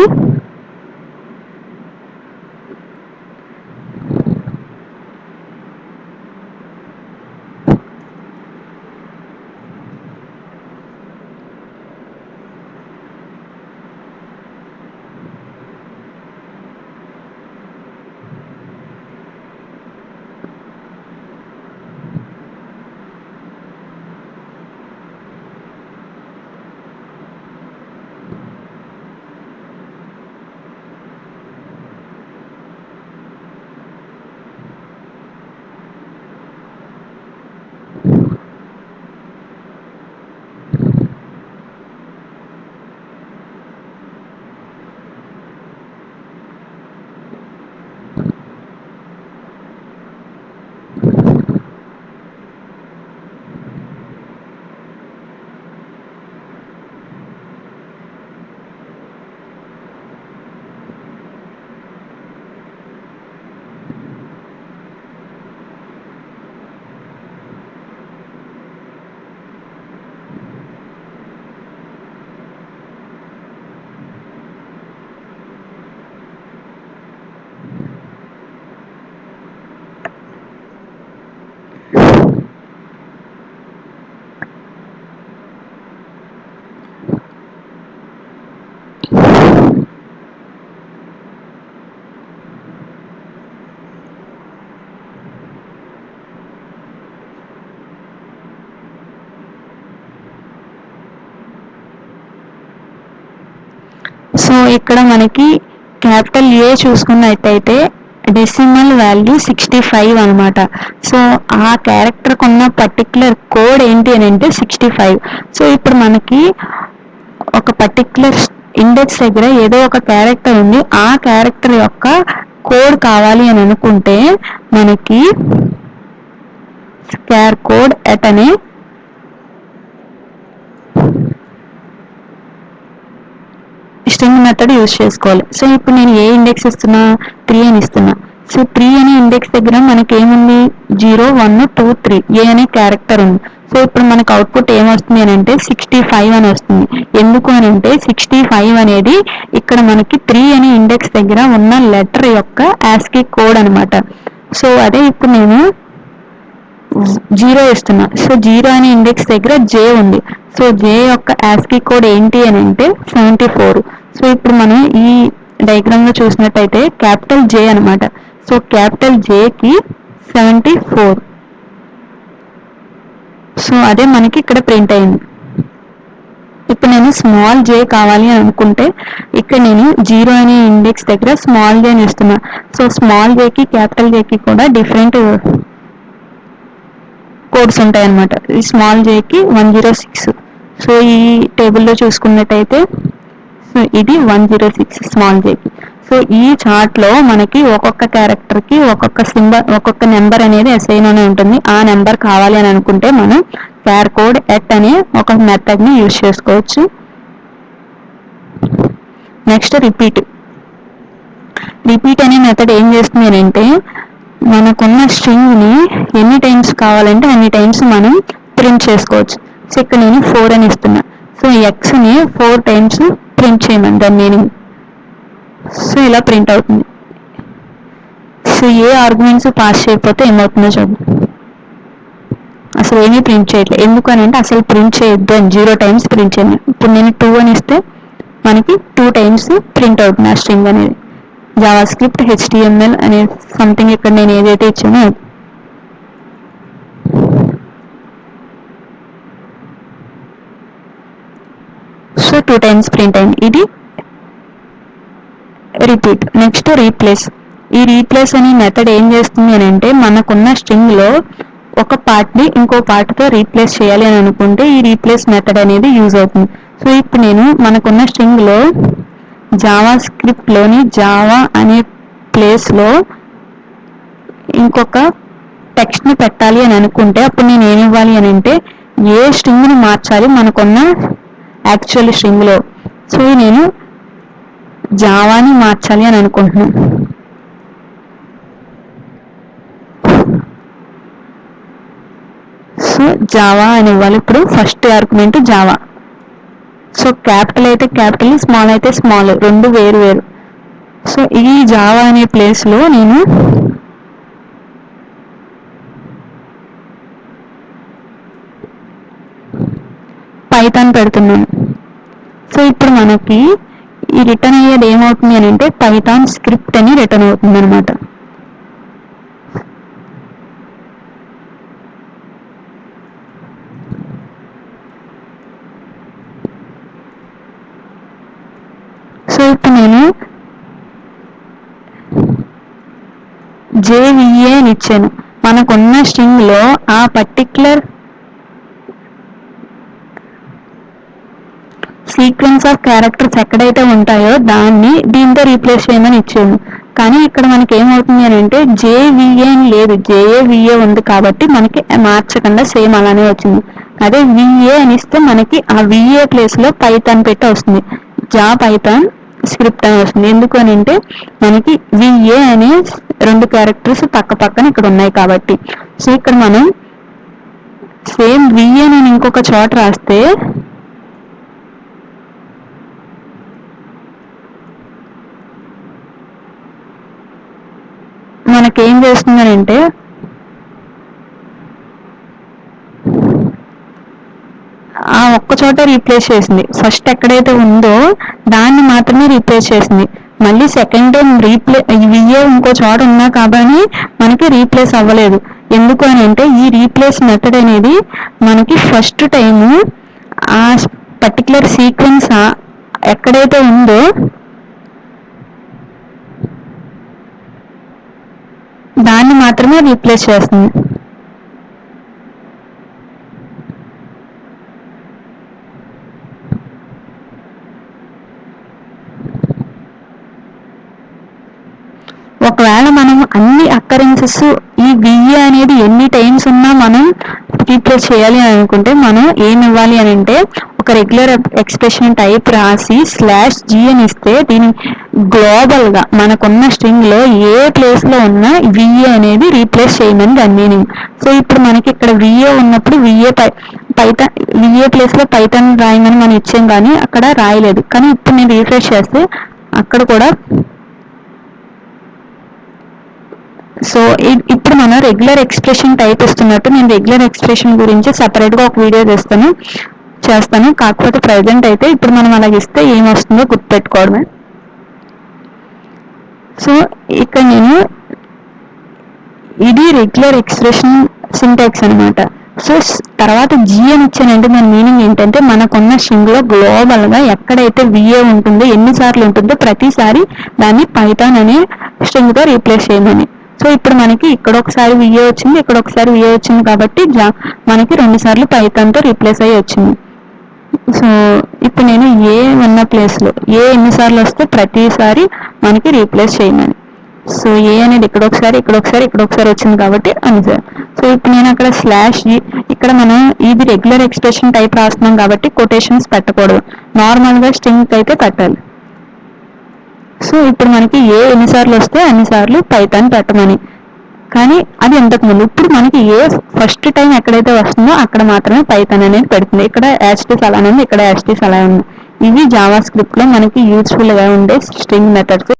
ఇక్కడ మనకి క్యాపిటల్ ఏ చూసుకున్నట్టయితే డెసిమల్ వాల్యూ 65 అనమాట. సో ఆ క్యారెక్టర్కి ఉన్న పర్టికులర్ కోడ్ ఏంటి అని అంటే 65. సో ఇప్పుడు మనకి ఒక పర్టికులర్ ఇండెక్స్ దగ్గర ఏదో ఒక క్యారెక్టర్ ఉంది, ఆ క్యారెక్టర్ యొక్క కోడ్ కావాలి అని అనుకుంటే మనకి స్క్వేర్ కోడ్ ఎట్ అనే స్ట్రింగ్ మెథడ్ యూజ్ చేసుకోవాలి. సో ఇప్పుడు నేను ఏ ఇండెక్స్ ఇస్తున్నా, 3 అని ఇస్తున్నా. సో 3 అనే ఇండెక్స్ దగ్గర మనకి ఏముంది, 0 1 2 3 ఏ అనే క్యారెక్టర్ ఉంది. సో ఇప్పుడు మనకు అవుట్పుట్ ఏమొస్తుంది అని అంటే 65 అని వస్తుంది. ఎందుకు అని అంటే 65 అనేది ఇక్కడ మనకి 3 అనే ఇండెక్స్ దగ్గర ఉన్న లెటర్ యొక్క ASCII కోడ్ అనమాట. సో అదే ఇప్పుడు నేను 0 ఇస్తున్నా. సో 0 అనే ఇండెక్స్ దగ్గర జే ఉంది. సో జే యొక్క ASCII కోడ్ ఏంటి అని అంటే 74. సో ఇప్పుడు మనం ఈ డయాగ్రామ్ లో చూసినట్టయితే క్యాపిటల్ జే అనమాట. So capital జేకి 74. సో అదే మనకి ఇక్కడ ప్రింట్ అయింది. ఇప్పుడు నేను స్మాల్ జే కావాలి అని అనుకుంటే ఇక్కడ నేను 0 అనే ఇండెక్స్ దగ్గర స్మాల్ జే అని ఇస్తున్నా. సో స్మాల్ జేకి క్యాపిటల్ జేకి కూడా డిఫరెంట్ కోడ్స్ ఉంటాయి అన్నమాట. ఈ స్మాల్ జేకి 106. సో ఈ టేబుల్లో చూసుకున్నట్టయితే సో ఇది 106 స్మాల్ జేకి. సో ఈ చార్ట్లో మనకి ఒక్కొక్క క్యారెక్టర్కి ఒక్కొక్క సింబల్, ఒక్కొక్క నెంబర్ అనేది అసైన్ అని ఉంటుంది. ఆ నెంబర్ కావాలి అని అనుకుంటే మనం క్యార్ కోడ్ ఎట్ అనే ఒక మెథడ్ని యూజ్ చేసుకోవచ్చు. నెక్స్ట్ రిపీట్ అనే మెథడ్ ఏం చేస్తుంది అని అంటే మనకున్న స్ట్రింగ్ని ఎన్ని టైమ్స్ కావాలంటే అన్ని టైమ్స్ మనం ప్రింట్ చేసుకోవచ్చు. సో ఇక్కడ నేను 4 అని ఇస్తున్నా. సో ఎక్స్ని 4 టైమ్స్ ప్రింట్ చేయమని దాని మీనింగ్. సో ఇలా ప్రింట్ అవుతుంది. సో ఏ ఆర్గ్యుమెంట్స్ పాస్ చేయకపోతే ఏమవుతుందో చూద్దాం. అసలు ఏమీ ప్రింట్ చేయట్లేదు. ఎందుకు అని అంటే అసలు ప్రింట్ చేయొద్దు అని 0 టైమ్స్ ప్రింట్ చేయాలి. ఇప్పుడు నేను 2 అని ఇస్తే మనకి 2 టైమ్స్ ప్రింట్ అవుతుంది ఆ స్ట్రింగ్ అనేది. జావా స్క్రిప్ట్ HTML అనే సంథింగ్ ఇక్కడ నేను ఏదైతే ఇచ్చానో సో 2 టైమ్స్ ప్రింట్ అయింది. ఇది రిపీట్. Next replace. ఈ రీప్లేస్ అనే మెథడ్ ఏం చేస్తుంది అని అంటే మనకున్న స్ట్రింగ్లో ఒక పార్ట్ని ఇంకో పార్ట్తో రీప్లేస్ చేయాలి అని అనుకుంటే ఈ రీప్లేస్ మెథడ్ అనేది యూజ్ అవుతుంది. సో ఇప్పుడు నేను మనకున్న స్ట్రింగ్లో జావా స్క్రిప్ట్లోని జావా అనే ప్లేస్లో ఇంకొక టెక్స్ట్ని పెట్టాలి అని అనుకుంటే అప్పుడు నేను ఏమి ఇవ్వాలి అని అంటే ఏ స్ట్రింగ్ని మార్చాలి మనకున్న యాక్చువల్ స్ట్రింగ్లో. సో నేను జావాని మార్చాలి అని అనుకుంటున్నాను. సో జావా అని ఇవ్వాలి. ఇప్పుడు first argument Java. So capital అయితే క్యాపిటల్, స్మాల్ అయితే స్మాల్, రెండు వేరు వేరు. సో ఈ జావా అనే ప్లేస్లో నేను పైథాన్ పెడుతున్నాను. సో ఇప్పుడు మనకి ఈ రిటర్న్ అయ్యేది ఏమవుతుంది అని అంటే పైథాన్ స్క్రిప్ట్ అని రిటర్న్ అవుతుంది అనమాట. సో ఇప్పుడు నేను JVA అని ఇచ్చాను. మనకున్న స్ట్రింగ్లో ఆ పర్టిక్యులర్ సీక్వెన్స్ ఆఫ్ క్యారెక్టర్స్ ఎక్కడైతే ఉంటాయో దాన్ని దీంతో రీప్లేస్ చేయమని ఇచ్చాను. కానీ ఇక్కడ మనకి ఏమవుతుంది అని అంటే JVA అని లేదు, JAVA ఉంది కాబట్టి మనకి మార్చకుండా సేమ్ అలానే వచ్చింది. అదే VA అని ఇస్తే మనకి ఆ VA ప్లేస్లో పైథాన్ పెట్టి వస్తుంది, జా పైథాన్ స్క్రిప్ట్ అని వస్తుంది. ఎందుకు అని అంటే మనకి VA అనే 2 క్యారెక్టర్స్ పక్క పక్కన ఇక్కడ ఉన్నాయి కాబట్టి. సో ఇక్కడ మనం సేమ్ VA నేను ఇంకొక చోట రాస్తే మనకేం చేస్తుందనంటే ఆ ఒక్క చోట రీప్లేస్ చేసింది. ఫస్ట్ ఎక్కడైతే ఉందో దాన్ని మాత్రమే రీప్లేస్ చేసింది. మళ్ళీ సెకండ్ టైం VA ఇంకో చోట ఉన్నా కాబట్టి మనకి రీప్లేస్ అవ్వలేదు. ఎందుకు అని అంటే ఈ రీప్లేస్ మెథడ్ అనేది మనకి ఫస్ట్ టైము ఆ పర్టికులర్ సీక్వెన్స్ ఎక్కడైతే ఉందో మాత్రమే రీప్లేస్ చేస్తుంది. ఒకవేళ మనం అన్ని అకరెన్సెస్ ఈ VA అనేది ఎన్ని టైమ్స్ ఉన్నా మనం రీప్లేస్ చేయాలి అని అనుకుంటే మనం ఏమి ఇవ్వాలి అని అంటే ఒక రెగ్యులర్ ఎక్స్ప్రెషన్ టైప్ రాసి /G అని ఇస్తే దీని గ్లోబల్గా మనకున్న స్ట్రింగ్లో ఏ ప్లేస్లో ఉన్నా VA అనేది రీప్లేస్ చేయమని దాని మీనింగ్. సో ఇప్పుడు మనకి ఇక్కడ VA ఉన్నప్పుడు VA ప్లేస్లో పైథాన్ రాయమని మనం ఇచ్చాం కానీ అక్కడ రాయలేదు. కానీ ఇప్పుడు నేను రీఫ్రెష్ చేస్తే అక్కడ కూడా సో ఇప్పుడు మనం రెగ్యులర్ ఎక్స్ప్రెషన్ టైప్ ఇస్తున్నట్టు నేను రెగ్యులర్ ఎక్స్ప్రెషన్ గురించి సపరేట్గా ఒక వీడియో చేస్తాను. కాకపోతే ప్రజెంట్ అయితే ఇప్పుడు మనం అలాగ ఇస్తే ఏమొస్తుందో గుర్తుపెట్టుకోవడమే. సో ఇక్కడ నేను ఇది రెగ్యులర్ ఎక్స్ప్రెషన్ సింటాక్స్ అనమాట. సో తర్వాత G అని ఇచ్చానంటే దాని మీనింగ్ ఏంటంటే మనకున్న స్ట్రింగ్లో గ్లోబల్గా ఎక్కడైతే VA ఉంటుందో ఎన్నిసార్లు ఉంటుందో ప్రతిసారి దాన్ని పైథాన్ అనే స్ట్రింగ్తో రీప్లేస్ చేయమని. సో ఇప్పుడు మనకి ఇక్కడ ఒకసారి VA వచ్చింది, ఇక్కడ ఒకసారి VA వచ్చింది కాబట్టి మనకి 2 సార్లు పైథాన్తో రీప్లేస్ అయ్యి వచ్చింది. సో ఇప్పుడు నేను ఏ ఉన్న ప్లేస్లో ఎన్నిసార్లు వస్తే ప్రతిసారి మనకి రీప్లేస్ చేయమని. సో ఏ అనేది ఇక్కడ ఒకసారి వచ్చింది కాబట్టి అనుసార్. సో ఇప్పుడు నేను అక్కడ /G ఇక్కడ మనం ఇది రెగ్యులర్ ఎక్స్ప్రెషన్ టైప్ రాస్తున్నాం కాబట్టి కొటేషన్స్ పెట్టకూడదు, నార్మల్గా స్ట్రింగ్ అయితే పెట్టాలి. సో ఇప్పుడు మనకి ఎన్నిసార్లు వస్తే అన్నిసార్లు పైథాన్ పెట్టమని. కానీ అది ఇంతకుముందు. ఇప్పుడు మనకి ఫస్ట్ టైం ఎక్కడైతే వస్తుందో అక్కడ మాత్రమే పైథాన్ అనేది పెడుతుంది. ఇక్కడ యాస్టీస్ అలానే ఉంది, ఇక్కడ యాస్టీస్ అలా ఉంది. ఇవి జావా స్క్రిప్ట్లో మనకి యూజ్ఫుల్గా ఉండే స్ట్రింగ్ మెథడ్స్.